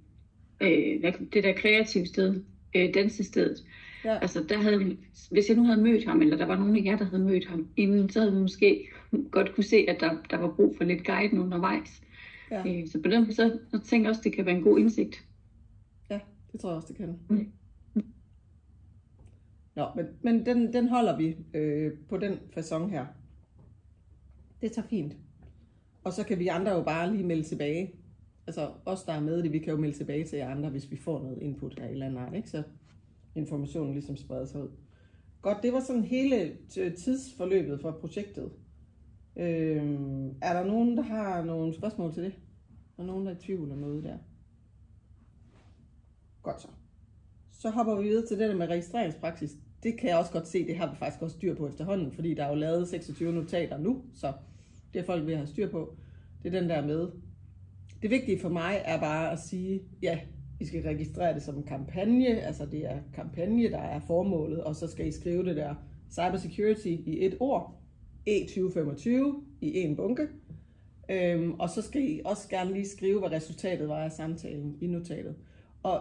det der kreative sted, dansestedet. Ja. Altså der havde, hvis jeg nu havde mødt ham, eller der var nogen af jer, der havde mødt ham inden, så havde vi måske godt kunne se, at der var brug for lidt guiden undervejs. Ja. Så på den måde, så tænker jeg også, det kan være en god indsigt. Ja, det tror jeg også, det kan. Nå, men den holder vi på den facon her. Det tager fint. Og så kan vi andre jo bare lige melde tilbage. Altså os, der er med det, vi kan jo melde tilbage til jer andre, hvis vi får noget input af et eller andet art, ikke? Så informationen ligesom spreder sig ud. Godt, det var sådan hele tidsforløbet for projektet. Er der nogen, der har nogle spørgsmål til det? Er der nogen, der er i tvivl om noget der? Godt så. Så hopper vi videre til det der med registreringspraksis. Det kan jeg også godt se, det har vi faktisk også styr på efterhånden, fordi der er jo lavet 26 notater nu, så det er folk ved at have styr på. Det er den der med. Det vigtige for mig er bare at sige, ja, I skal registrere det som en kampagne, altså det er kampagne, der er formålet, og så skal I skrive det der cybersecurity i et ord, E2025 i en bunke, og så skal I også gerne lige skrive, hvad resultatet var af samtalen i notatet. Og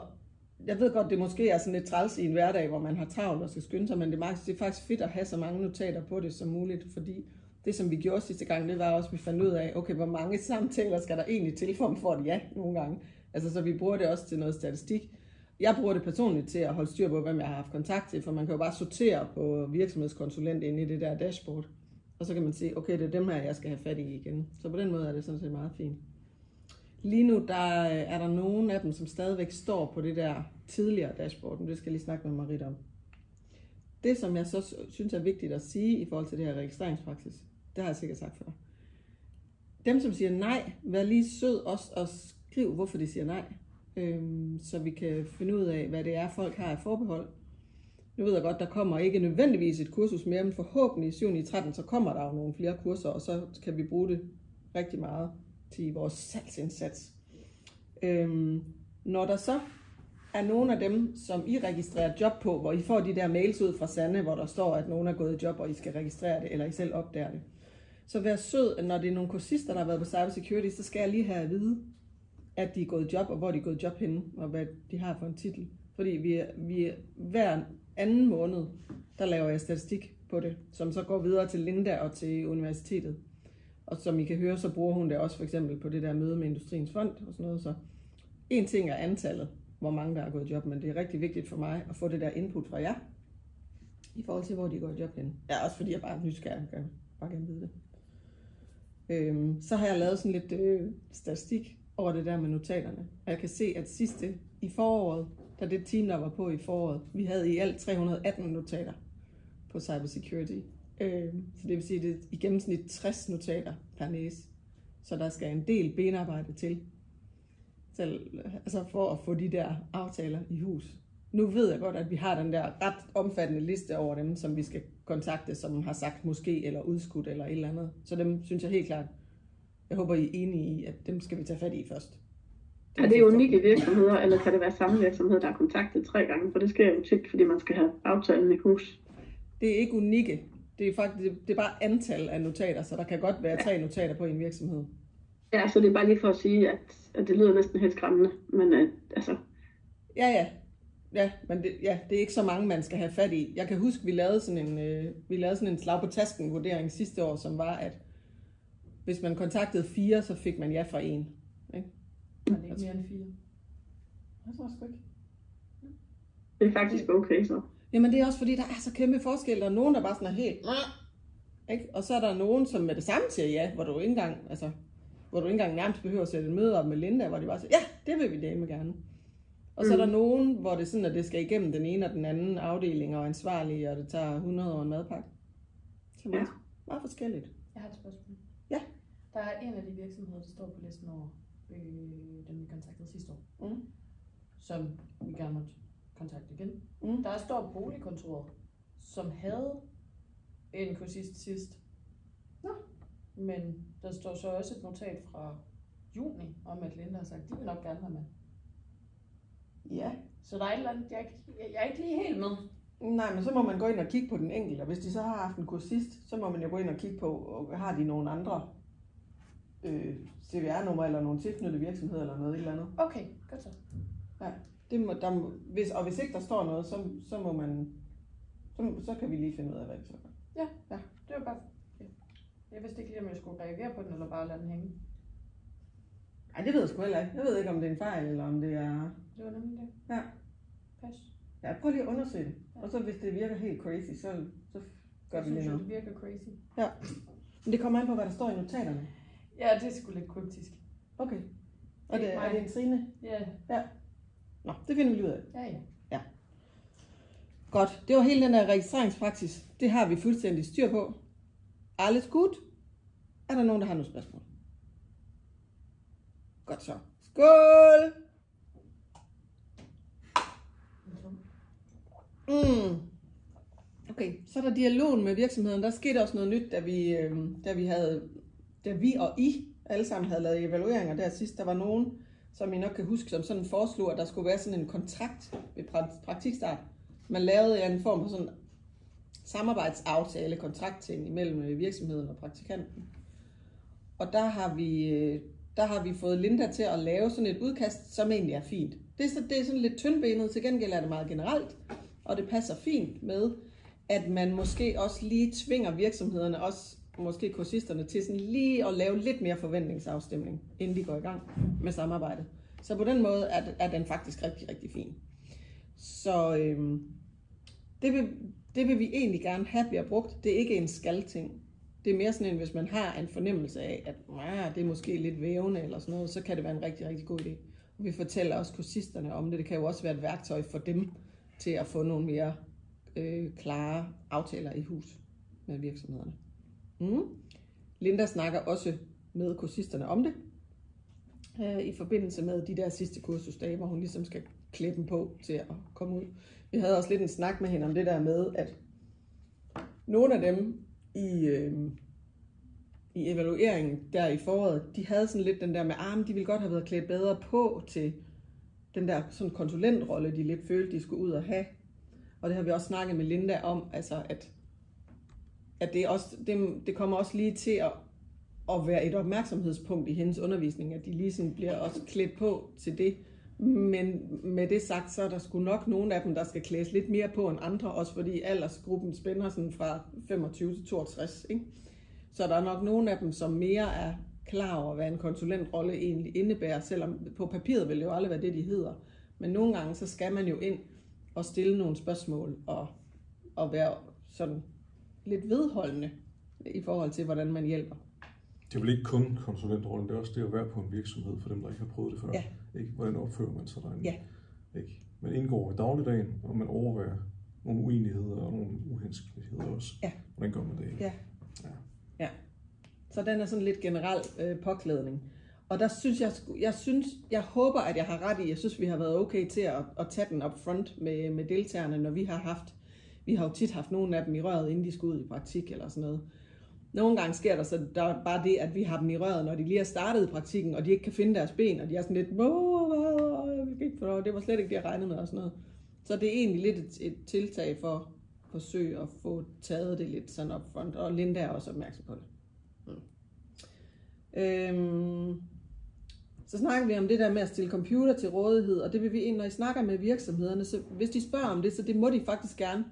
jeg ved godt, det måske er sådan lidt træls i en hverdag, hvor man har travlt og skal skynde sig, men det er faktisk fedt at have så mange notater på det som muligt, fordi det, som vi gjorde sidste gang, det var også, at vi fandt ud af, okay, hvor mange samtaler skal der egentlig til, for at få et ja nogle gange. Altså, så vi bruger det også til noget statistik. Jeg bruger det personligt til at holde styr på, hvem jeg har haft kontakt til, for man kan jo bare sortere på virksomhedskonsulent inde i det der dashboard. Og så kan man sige, okay, det er dem her, jeg skal have fat i igen. Så på den måde er det sådan set meget fint. Lige nu er der nogen af dem, som stadigvæk står på det der tidligere dashboard, men det skal jeg lige snakke med Marit om. Det, som jeg så synes er vigtigt at sige i forhold til det her registreringspraksis, det har jeg sikkert sagt før. Dem, som siger nej, vær lige sød også og skriv, hvorfor de siger nej, så vi kan finde ud af, hvad det er, folk har af forbehold. Nu ved jeg godt, der kommer ikke nødvendigvis et kursus mere, men forhåbentlig i 7.13, så kommer der jo nogle flere kurser, og så kan vi bruge det rigtig meget til vores salgsindsats. Når der så er nogle af dem, som I registrerer job på, hvor I får de der mails ud fra Sande, hvor der står, at nogen er gået i job, og I skal registrere det, eller I selv opdager det. Så vær sød, at når det er nogle kursister, der har været på cybersecurity, så skal jeg lige have at vide, at de er gået i job, og hvor de er gået i job henne, og hvad de har for en titel. Fordi vi hver anden måned, der laver jeg statistik på det, som så går videre til Linda og til universitetet. Og som I kan høre, så bruger hun det også for eksempel på det der møde med Industriens Fond og sådan noget. Så en ting er antallet, hvor mange der er gået i job, men det er rigtig vigtigt for mig at få det der input fra jer, i forhold til, hvor de går i job henne. Ja, også fordi jeg bare er nysgerrig, jeg bare gerne vide det. Så har jeg lavet sådan lidt statistik over det der med notaterne. Og jeg kan se, at sidste i foråret, da det team, der var på i foråret, vi havde i alt 318 notater på cybersecurity. Så det vil sige, at det er i gennemsnit 60 notater per næse. Så der skal en del benarbejde til, altså for at få de der aftaler i hus. Nu ved jeg godt, at vi har den der ret omfattende liste over dem, som vi skal kontakte, som har sagt måske eller udskudt eller et eller andet. Så dem synes jeg helt klart, jeg håber I er enige i, at dem skal vi tage fat i først. Er det unikke virksomheder, eller kan det være samme virksomhed, der er kontaktet 3 gange? For det sker jo tit, fordi man skal have aftalen i hus. Det er ikke unikke. Det er faktisk det er bare antal af notater, så der kan godt være 3 notater på en virksomhed. Ja, så det er bare lige for at sige, at det lyder næsten helt skræmmende, men altså... Ja. Ja, men det er ikke så mange, man skal have fat i. Jeg kan huske, vi lavede sådan en slag på tasken vurdering sidste år, som var, at hvis man kontaktede 4, så fik man ja fra 1. Ikke? Men det er ikke mere end 4. Jeg tror sgu ikke. Det er faktisk okay så. Jamen det er også fordi, der er så kæmpe forskel. Der er nogen, der bare sådan er helt... Ikke? Og så er der nogen, som med det samme siger ja, hvor du ikke engang nærmest behøver at sætte et møde op med Linda, hvor de bare siger, ja, det vil vi dame gerne. Og så er der nogen, hvor det er sådan, at det skal igennem den ene og den anden afdeling og ansvarlige, og det tager 100 år en madpakke. Så meget forskelligt. Jeg har et spørgsmål. Ja. Der er en af de virksomheder, der står på listen over dem, vi kontaktede sidste år, som vi gerne måtte kontakte igen. Der står boligkontoret, som havde en kursist sidst. Men der står så også et notat fra juni om, at Linda har sagt, at de vil nok gerne være med. Ja. Så der er et eller andet, jeg er ikke lige helt med. Nej, men så må man gå ind og kigge på den enkelte. Og hvis de så har haft en kursist, så må man jo gå ind og kigge på, og har de nogle andre CVR-nummer eller nogle tilknyttede virksomheder eller noget eller andet. Okay, godt så. Ja, hvis ikke der står noget, så må man, så kan vi lige finde ud af, hvad det så gør. Ja, det var bare... Jeg vidste ikke lige, om jeg skulle reagere på den, eller bare lade den hænge. Nej, det ved jeg sgu heller ikke. Jeg ved ikke, om det er en fejl, eller om det er... Det var nemlig det. Ja. Pas. Ja, prøv lige at undersøge det. Og så hvis det virker helt crazy, så gør vi lige noget. Det virker crazy. Ja. Men det kommer an på, hvad der står i notaterne. Ja, det er sgu lidt kryptisk. Okay. Og er det en Trine? Ja. Nå, det finder vi lige ud af. Ja. Godt. Det var hele den der registreringspraksis. Det har vi fuldstændig styr på. Alles godt? Er der nogen, der har nogle spørgsmål? Godt så. Skål! Okay, så er der dialogen med virksomheden. Der skete også noget nyt, da vi og I alle sammen havde lavet evalueringer der sidst. Der var nogen, som I nok kan huske, som sådan foreslog, at der skulle være sådan en kontrakt ved praktikstart. Man lavede en form for sådan samarbejdsaftale, kontraktting imellem virksomheden og praktikanten. Og der har vi fået Linda til at lave sådan et udkast, som egentlig er fint. Det er sådan lidt tyndbenet, til gengæld er det meget generelt, og det passer fint med, at man måske også lige tvinger virksomhederne, også måske kursisterne, til sådan lige at lave lidt mere forventningsafstemning, inden de går i gang med samarbejdet. Så på den måde er den faktisk rigtig, rigtig fin. Så det vil vi egentlig gerne have bliver brugt. Det er ikke en skal-ting. Det er mere sådan en, hvis man har en fornemmelse af, at det er måske lidt vævende eller sådan noget, så kan det være en rigtig, rigtig god idé. Og vi fortæller også kursisterne om det. Det kan jo også være et værktøj for dem til at få nogle mere klare aftaler i hus med virksomhederne. Linda snakker også med kursisterne om det i forbindelse med de der sidste kursusdage, hvor hun ligesom skal klæde dem på til at komme ud. Vi havde også lidt en snak med hende om det der med, at nogle af dem i evalueringen der i foråret, de havde sådan lidt den der med, de ville godt have været klædt bedre på til den der sådan konsulentrolle, de lidt følte, de skulle ud og have. Og det har vi også snakket med Linda om, altså at det kommer også lige til at være et opmærksomhedspunkt i hendes undervisning, at de lige sådan bliver også klædt på til det. Men med det sagt, så er der sgu nok nogle af dem, der skal klædes lidt mere på end andre, også fordi aldersgruppen spænder sådan fra 25 til 62, ikke? Så der er nok nogle af dem, som mere er klar over, hvad en konsulentrolle egentlig indebærer, selvom på papiret vil det jo aldrig være det, de hedder. Men nogle gange, så skal man jo ind og stille nogle spørgsmål og være sådan lidt vedholdende i forhold til, hvordan man hjælper. Det er vel ikke kun konsulentrollen, det er også det at være på en virksomhed for dem, der ikke har prøvet det før. Ja. Ikke? Hvordan opfører man sig derinde? Ja. Ikke? Man indgår i dagligdagen, og man overvejer nogle uenigheder og nogle uhensigtsmæssigheder også. Ja. Hvordan gør man det? Ja. Så den er sådan lidt generel påklædning. Og der synes jeg håber, at jeg har ret i, jeg synes, vi har været okay til at tage den up front med deltagerne, når vi har jo tit haft nogle af dem i røret, inden de skulle ud i praktik eller sådan noget. Nogle gange sker der så der er bare det, at vi har dem i røret, når de lige har startet praktikken, og de ikke kan finde deres ben, og de er sådan lidt, det var slet ikke det, jeg regnede med og sådan noget. Så det er egentlig lidt et tiltag for at forsøge at få taget det lidt sådan up front, og Linda er også opmærksom på det. Så snakker vi om det der med at stille computer til rådighed, og det vil vi, når I snakker med virksomhederne, så hvis de spørger om det, så det må de faktisk gerne.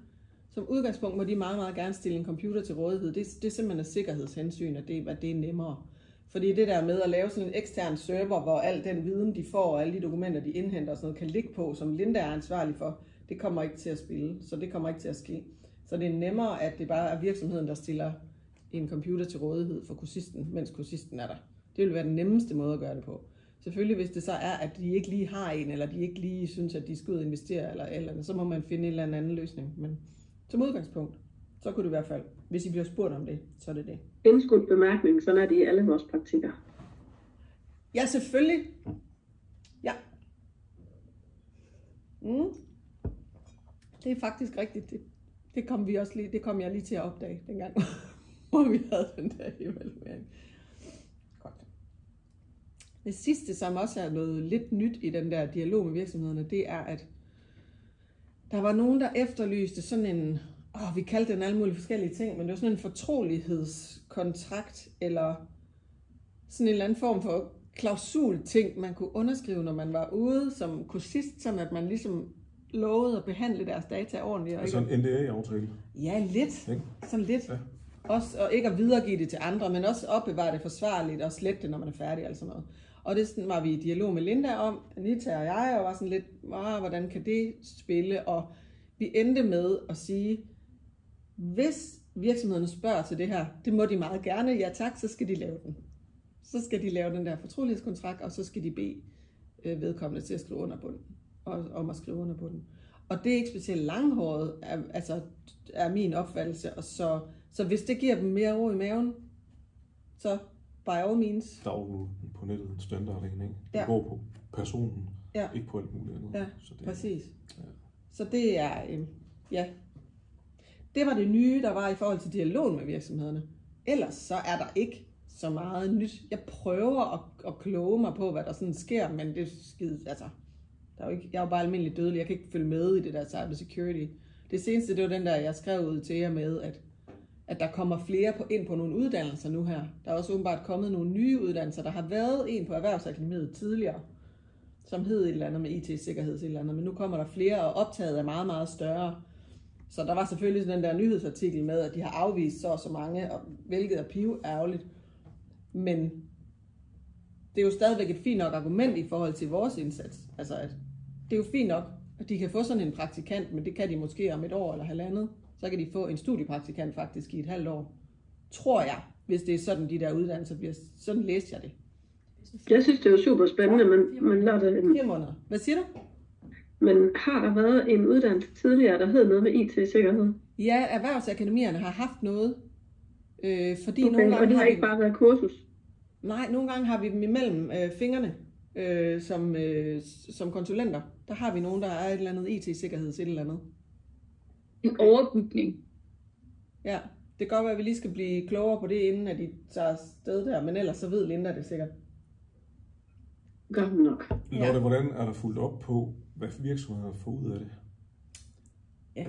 Som udgangspunkt må de meget, meget gerne stille en computer til rådighed. Det er simpelthen et sikkerhedshensyn, at det er nemmere. Fordi det der med at lave sådan en ekstern server, hvor al den viden, de får, og alle de dokumenter, de indhenter og sådan noget, kan ligge på, som Linda er ansvarlig for, det kommer ikke til at spille. Så det kommer ikke til at ske. Så det er nemmere, at det bare er virksomheden, der stiller en computer til rådighed for kursisten, mens kursisten er der. Det vil være den nemmeste måde at gøre det på. Selvfølgelig, hvis det så er, at de ikke lige har en, eller de ikke lige synes, at de skal ud og investere, eller andet, så må man finde en eller anden løsning. Men som udgangspunkt, så kunne det i hvert fald, hvis I bliver spurgt om det, så er det det. Indskudt bemærkning, sådan er det i alle vores praktikker. Ja, selvfølgelig. Ja. Det er faktisk rigtigt. Det kom jeg lige til at opdage dengang, hvor vi havde den der evaluering. Godt. Det sidste, som også er noget lidt nyt i den der dialog med virksomhederne, det er, at der var nogen, der efterlyste sådan en, vi kaldte den alle mulige forskellige ting, men det var sådan en fortrolighedskontrakt, eller sådan en eller anden form for klausulting, man kunne underskrive, når man var ude som kursist, sådan at man ligesom lovede at behandle deres data ordentligt. Altså en NDA-aftale? Ja, lidt. Sådan lidt. Ja. Også, og ikke at videregive det til andre, men også opbevare det forsvarligt og slette det, når man er færdig, altså noget. Og det var vi i dialog med Linda om, Anita og jeg, og var sådan lidt, hvordan kan det spille? Og vi endte med at sige, hvis virksomhederne spørger til det her, det må de meget gerne, ja tak, så skal de lave den. Så skal de lave den der fortrolighedskontrakt, og så skal de bede vedkommende til at skrive under på den, og om at skrive under på den. Og det er ikke specielt langhåret, er min opfattelse, og så hvis det giver dem mere ro i maven, så by all means. Der er jo på nettet en standard, ikke? Det går på personen, ikke på alt muligt andet. Ja, så det, præcis. Ja. Så det er, det var det nye, der var i forhold til dialog med virksomhederne. Ellers så er der ikke så meget nyt. Jeg prøver at kloge mig på, hvad der sådan sker, men det er skide, altså, der er jo ikke, jeg er jo bare almindelig dødelig, jeg kan ikke følge med i det der cybersecurity. Det seneste, det var den der, jeg skrev ud til jer med, at der kommer flere ind på nogle uddannelser nu her. Der er også åbenbart kommet nogle nye uddannelser. Der har været en på Erhvervsakademiet tidligere, som hed et eller andet med IT-sikkerhed et eller andet, men nu kommer der flere, og optaget er meget, meget større. Så der var selvfølgelig den der nyhedsartikel med, at de har afvist så mange, og hvilket er piværgerligt. Men det er jo stadigvæk et fint nok argument i forhold til vores indsats. Altså, at det er jo fint nok, at de kan få sådan en praktikant, men det kan de måske om 1 år eller halvandet. Så kan de få en studiepraktikant faktisk i et halvt år. Tror jeg, hvis det er sådan, de der uddannelser bliver. Sådan læste jeg det. Jeg synes, det er jo super spændende, men man lader det... 4 måneder. Hvad siger du? Men har der været en uddannelse tidligere, der hed noget med IT-sikkerhed? Ja, erhvervsakademierne har haft noget. Fordi okay, nogle gange og det har ikke bare været kursus? Nej, nogle gange har vi dem imellem fingrene som konsulenter. Der har vi nogen, der er et eller andet IT-sikkerheds et eller andet. En overbygning. Ja, det kan godt være, at vi lige skal blive klogere på det, inden at de tager afsted der, men ellers så ved Linda det sikkert. Gør hun nok. Lotte, hvordan er der fulgt op på, hvad virksomheder får ud af det? Ja,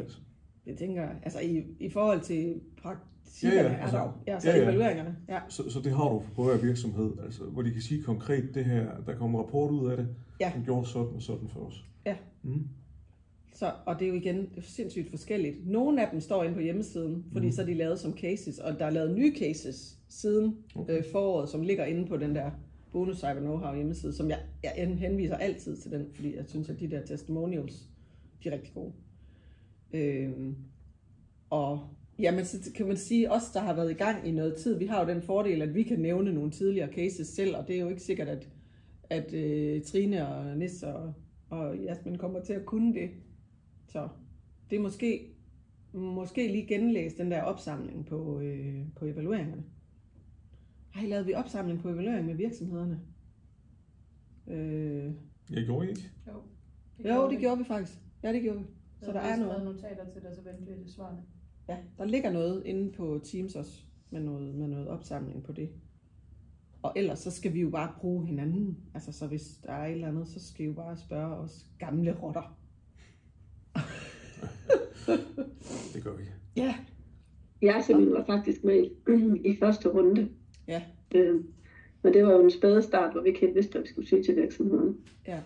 det tænker jeg. Altså i forhold til praktikkerne, evalueringerne. Ja. Så det har du på hver virksomhed, altså, hvor de kan sige konkret det her, der kommer en rapport ud af det, som gjorde sådan og sådan for os. Ja. Så, og det er jo igen det er sindssygt forskelligt. Nogle af dem står inde på hjemmesiden, fordi så er de lavet som cases, og der er lavet nye cases siden foråret, som ligger inde på den der Bonus Cyber Know-how hjemmeside, som jeg henviser altid til den, fordi jeg synes, at de der testimonials, de er rigtig gode. Og jamen, så kan man sige, os der har været i gang i noget tid, vi har jo den fordel, at vi kan nævne nogle tidligere cases selv, og det er jo ikke sikkert, at Trine og Nis og Jasmin kommer til at kunne det. Så det er måske lige genlæse den der opsamling på evalueringerne. Lavede vi opsamling på evaluering med virksomhederne? Jeg gjorde ikke. Jo, det gjorde vi faktisk. Ja, det gjorde vi. Så der er noget notater til deres eventuelle svarene. Ja, der ligger noget inde på Teams også med noget opsamling på det. Og ellers så skal vi jo bare bruge hinanden. Altså så hvis der er et eller andet, så skal vi jo bare spørge os gamle rotter. Det gør vi. Ja. Ja, så vi var faktisk med i første runde. Ja. Men det var jo en spæde start, hvor vi ikke helt vidste, hvad vi skulle sige til virksomheden. Ja.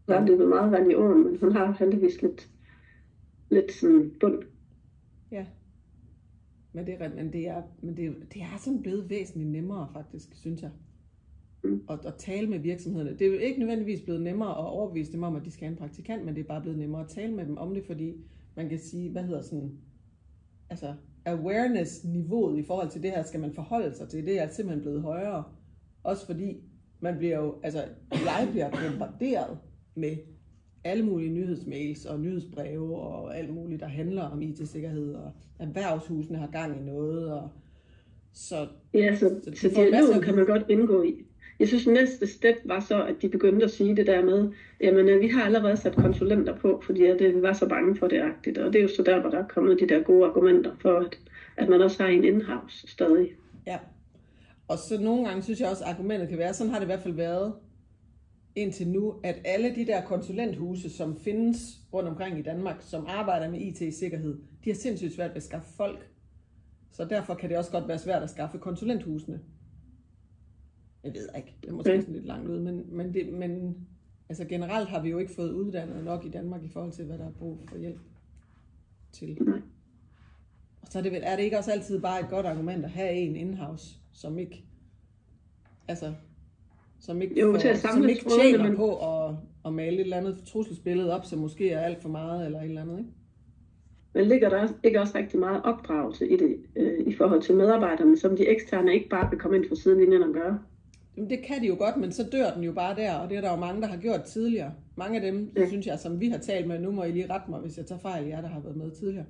Så er det meget vand i åen, men hun har heldigvis lidt sådan bund. Ja. Men det er sådan blevet væsentligt nemmere faktisk, synes jeg. At tale med virksomhederne. Det er jo ikke nødvendigvis blevet nemmere at overbevise dem om, at de skal have en praktikant, men det er bare blevet nemmere at tale med dem om det, fordi man kan sige, awareness-niveauet i forhold til det her, skal man forholde sig til. Det er simpelthen blevet højere. Også fordi jeg bliver bombarderet med alle mulige nyhedsmails og nyhedsbreve og alt muligt, der handler om IT-sikkerhed, og erhvervshusene har gang i noget. Og så dialogen kan man godt indgå i. Jeg synes, næste step var så, at de begyndte at sige det der med, jamen vi har allerede sat konsulenter på, fordi vi var så bange for det-agtigt. Og det er jo så der, hvor der er kommet de der gode argumenter for, at man også har en in-house stadig. Ja, og så nogle gange synes jeg også, at argumentet kan være, sådan har det i hvert fald været indtil nu, at alle de der konsulenthuse, som findes rundt omkring i Danmark, som arbejder med IT-sikkerhed, de har sindssygt svært ved at skaffe folk. Så derfor kan det også godt være svært at skaffe konsulenthusene. Jeg ved ikke, det er måske sådan lidt langt ud, men altså generelt har vi jo ikke fået uddannet nok i Danmark i forhold til, hvad der er brug for hjælp til. Nej. Og så er det ikke også altid bare et godt argument at have en in-house, som ikke tjener på at male et eller andet trusselsbillede op, som måske er alt for meget eller et eller andet, ikke? Men ligger der ikke også rigtig meget opdragelse i det, i forhold til medarbejderne, som de eksterne ikke bare vil komme ind fra sidelinjen og gøre? Jamen det kan de jo godt, men så dør den jo bare der, og det er der jo mange, der har gjort tidligere. Mange af dem, synes jeg, som vi har talt med, nu må I lige rette mig, hvis jeg tager fejl, jer der har været med tidligere.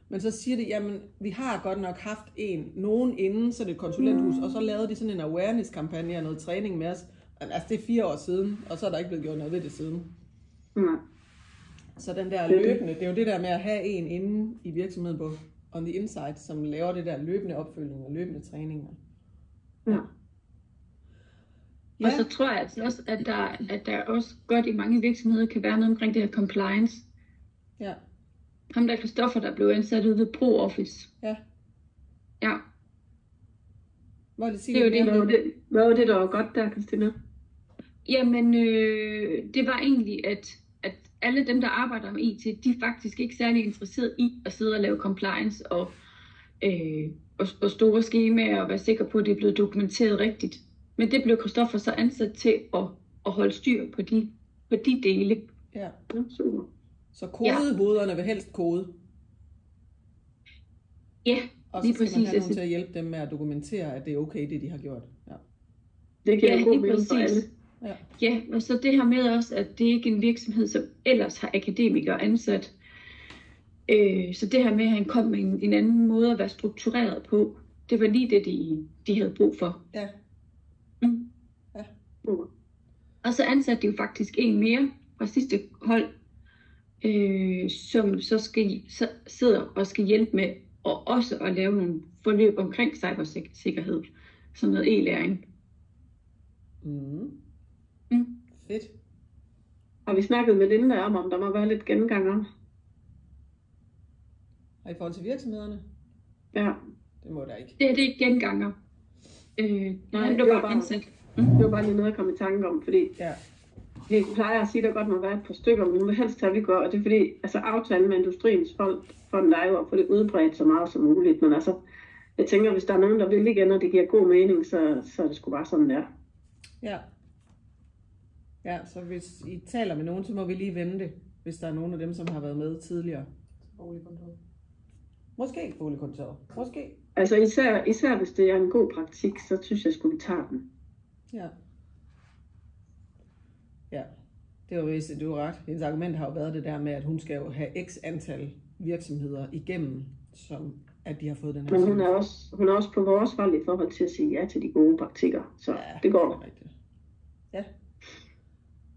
Men så siger de, jamen vi har godt nok haft nogen inden sådan et konsulenthus, og så lavede de sådan en awareness-kampagne og noget træning med os. Altså det er 4 år siden, og så er der ikke blevet gjort noget ved det siden. Så den der løbende, det er jo det der med at have en inde i virksomheden på on the inside, som laver det der løbende opfølgning og løbende træninger. Ja. Og så tror jeg altså også, at der også godt i mange virksomheder kan være noget omkring det her compliance. Ja. Ham der Christoffer, der blev ansat ude ved Pro Office. Ja. Ja. Hvad var det, der var godt der, Christina? Jamen, det var egentlig, at alle dem, der arbejder med IT, de er faktisk ikke særlig interesseret i at sidde og lave compliance og store skemaer og være sikker på, at det er blevet dokumenteret rigtigt. Men det blev Christoffer så ansat til at holde styr på de dele. Ja. Super. Så kodehoderne vil helst kode. Ja, og så skal man have nogen til at hjælpe dem med at dokumentere, at det er okay, det de har gjort. Ja. Det kan god mening for alle. Ja, og så det her med også, at det ikke er en virksomhed, som ellers har akademikere ansat. Så det her med, at han kom med en anden måde at være struktureret på, det var lige det, de havde brug for. Ja. Ja. Og så ansatte de jo faktisk en mere fra sidste hold, som så sidder og skal hjælpe med og også at lave nogle forløb omkring cybersikkerhed, som noget e-læring. Fedt. Og vi snakkede med Linda om der må være lidt genganger. Og i forhold til virksomhederne? Ja. Det må der ikke. Det er ikke genganger. Nej, det var bare ansat. Det var bare lige noget, jeg kom i tanke om, fordi vi plejer at sige, at der godt må være et par stykker, men nu vil helst have vi går, og det er fordi, altså aftalen med industriens fond er jo at få det udbredt så meget som muligt, men altså, jeg tænker, hvis der er nogen, der vil igen, og det giver god mening, så er det sgu bare sådan der. Ja. Ja, så hvis I taler med nogen, så må vi lige vende det, hvis der er nogen af dem, som har været med tidligere. Boligkontor. Måske boligkontor. Måske. Altså især hvis det er en god praktik, så synes jeg sgu, vi tager den. Ja. Ja, det var vist, du har ret. Hendes argument har jo været det der med, at hun skal jo have x antal virksomheder igennem, som at de har fået den her. Men hun er også på vores hold i forhold til at sige ja til de gode praktikker, så det går. Det er rigtigt. Ja.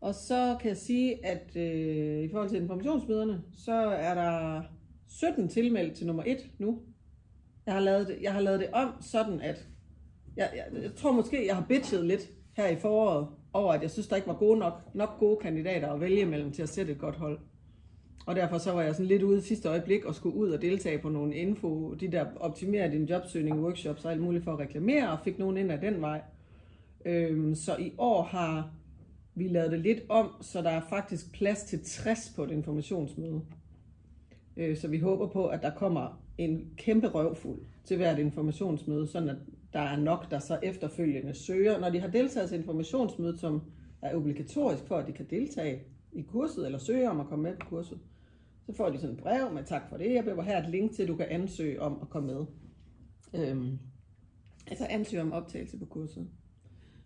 Og så kan jeg sige, at i forhold til informationsmøderne, så er der 17 tilmeldt til nummer 1 nu. Jeg har lavet det om sådan, at jeg tror måske, jeg har bitchet lidt her i foråret over, at jeg synes, der ikke var nok gode kandidater at vælge mellem til at sætte et godt hold. Og derfor så var jeg sådan lidt ude i sidste øjeblik og skulle ud og deltage på nogle info, de der optimerer din jobsøgning, workshops og alt muligt for at reklamere, og fik nogen ind ad den vej. Så i år har vi lavet det lidt om, så der er faktisk plads til 60 på et informationsmøde. Så vi håber på, at der kommer en kæmpe røvfuld til hvert informationsmøde, sådan at der er nok, der så efterfølgende søger. Når de har deltaget til informationsmødet, som er obligatorisk for, at de kan deltage i kurset, eller søge om at komme med på kurset, så får de sådan et brev med tak for det. Jeg behøver her et link til, at du kan ansøge om at komme med. Altså ansøge om optagelse på kurset.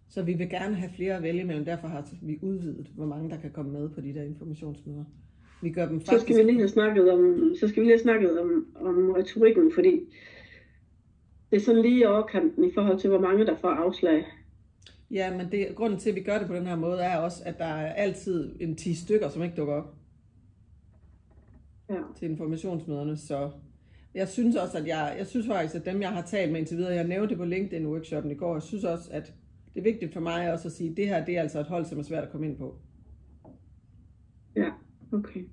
Så vi vil gerne have flere at vælge mellem, derfor har vi udvidet, hvor mange der kan komme med på de der informationsmøder. Vi gør dem faktisk... Så skal vi lige have snakket om retorikken, fordi det er sådan lige i overkanten i forhold til, hvor mange der får afslag. Ja, men grunden til, at vi gør det på den her måde, er også, at der er altid en 10 stykker, som ikke dukker op til informationsmøderne. Så jeg synes også, at jeg synes faktisk, at dem, jeg har talt med indtil videre, jeg nævnte det på LinkedIn-workshoppen i går, jeg synes også, at det er vigtigt for mig også at sige, at det her det er altså et hold, som er svært at komme ind på. Ja, okay.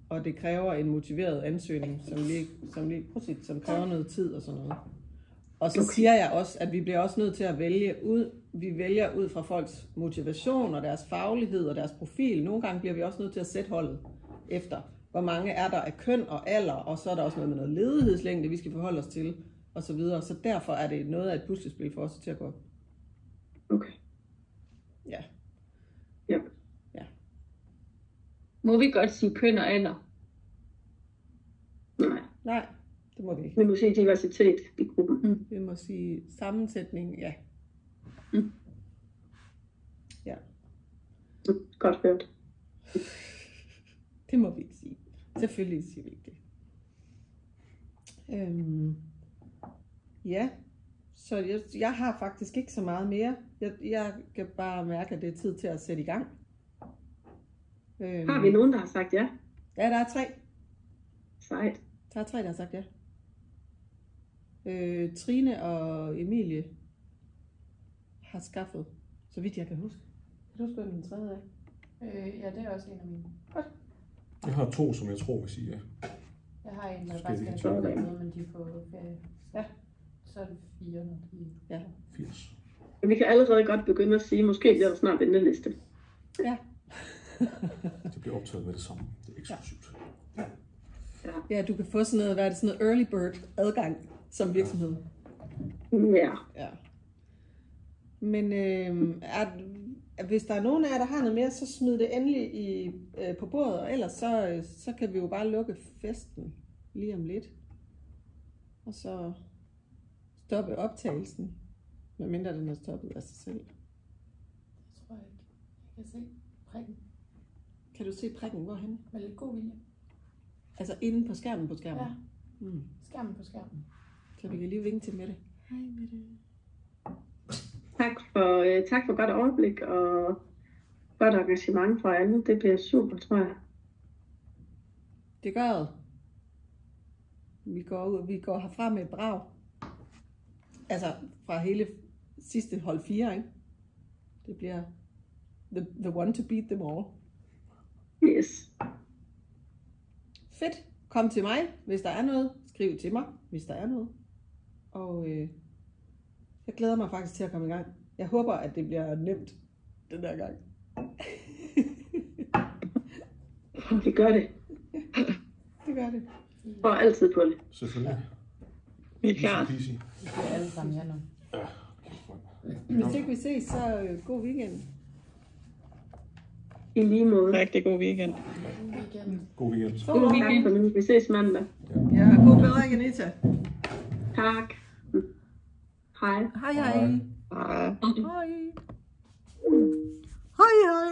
Og det kræver en motiveret ansøgning, som kræver noget tid og sådan noget. Og så siger jeg også, at vi bliver også nødt til at vi vælger ud fra folks motivation og deres faglighed og deres profil. Nogle gange bliver vi også nødt til at sætte holdet efter, hvor mange er der af køn og alder, og så er der også noget med noget ledighedslængde, vi skal forholde os til, og så videre. Så derfor er det noget af et puslespil for os til at gå op. Okay. Ja. Ja. Ja. Må vi godt sige køn og alder? Nej, det må vi ikke. Vi må sige diversitet i gruppen. Vi må sige sammensætning, ja. Ja. Godt hørt. Det må vi ikke sige. Selvfølgelig siger vi ikke det. Ja, så jeg har faktisk ikke så meget mere. Jeg kan bare mærke, at det er tid til at sætte i gang. Har vi nogen, der har sagt ja? Ja, der er 3. Sejt. Der er 3, der har sagt ja. Trine og Emilie har skaffet, så vidt jeg kan huske. Kan du huske, hvad den tredje er? Ja, det er også en af mine. Godt. Jeg har 2, som jeg tror vil sige ja. Jeg har en, der faktisk er en med, men de får ferie. Ja. Så er det 4, når de... Ja. 80. Vi kan allerede godt begynde at sige, måske bliver der snart venteliste. Ja. Det bliver optaget med det samme. Det er eksklusivt. Ja, du kan få sådan noget, hvad er det, sådan noget early bird adgang som virksomhed. Ja. Men hvis der er nogen af jer, der har noget mere, så smid det endelig på bordet, og ellers så kan vi jo bare lukke festen lige om lidt. Og så stoppe optagelsen, medmindre den er stoppet af sig selv. Det tror jeg ikke. Jeg kan se prikken. Kan du se prikken hvorhen? Med lidt god vilje. Altså inde på skærmen Ja. Skærmen på skærmen. Så vi kan lige vinke til Mette. Hej Mette. Tak for godt overblik og godt engagement fra alle. Det bliver super, tror jeg. Det gør det. Vi går herfra med et brag. Altså fra hele sidste hold 4, ikke? Det bliver the one to beat them all. Yes. Fedt. Kom til mig, hvis der er noget. Skriv til mig, hvis der er noget. Og jeg glæder mig faktisk til at komme i gang. Jeg håber, at det bliver nemt den der gang. Det gør det. Det gør det. Og altid på det. Selvfølgelig. Vi er klar. Vi er alle sammen her nu. Ja. Hvis ikke vi ses, så god weekend. I lige måde. Rigtig god weekend. God weekend. God weekend. Vi ses mandag. Ja, god bedring, Anita. Tak. Hej. Hej, hej. Hej. Hej. Hej, hej.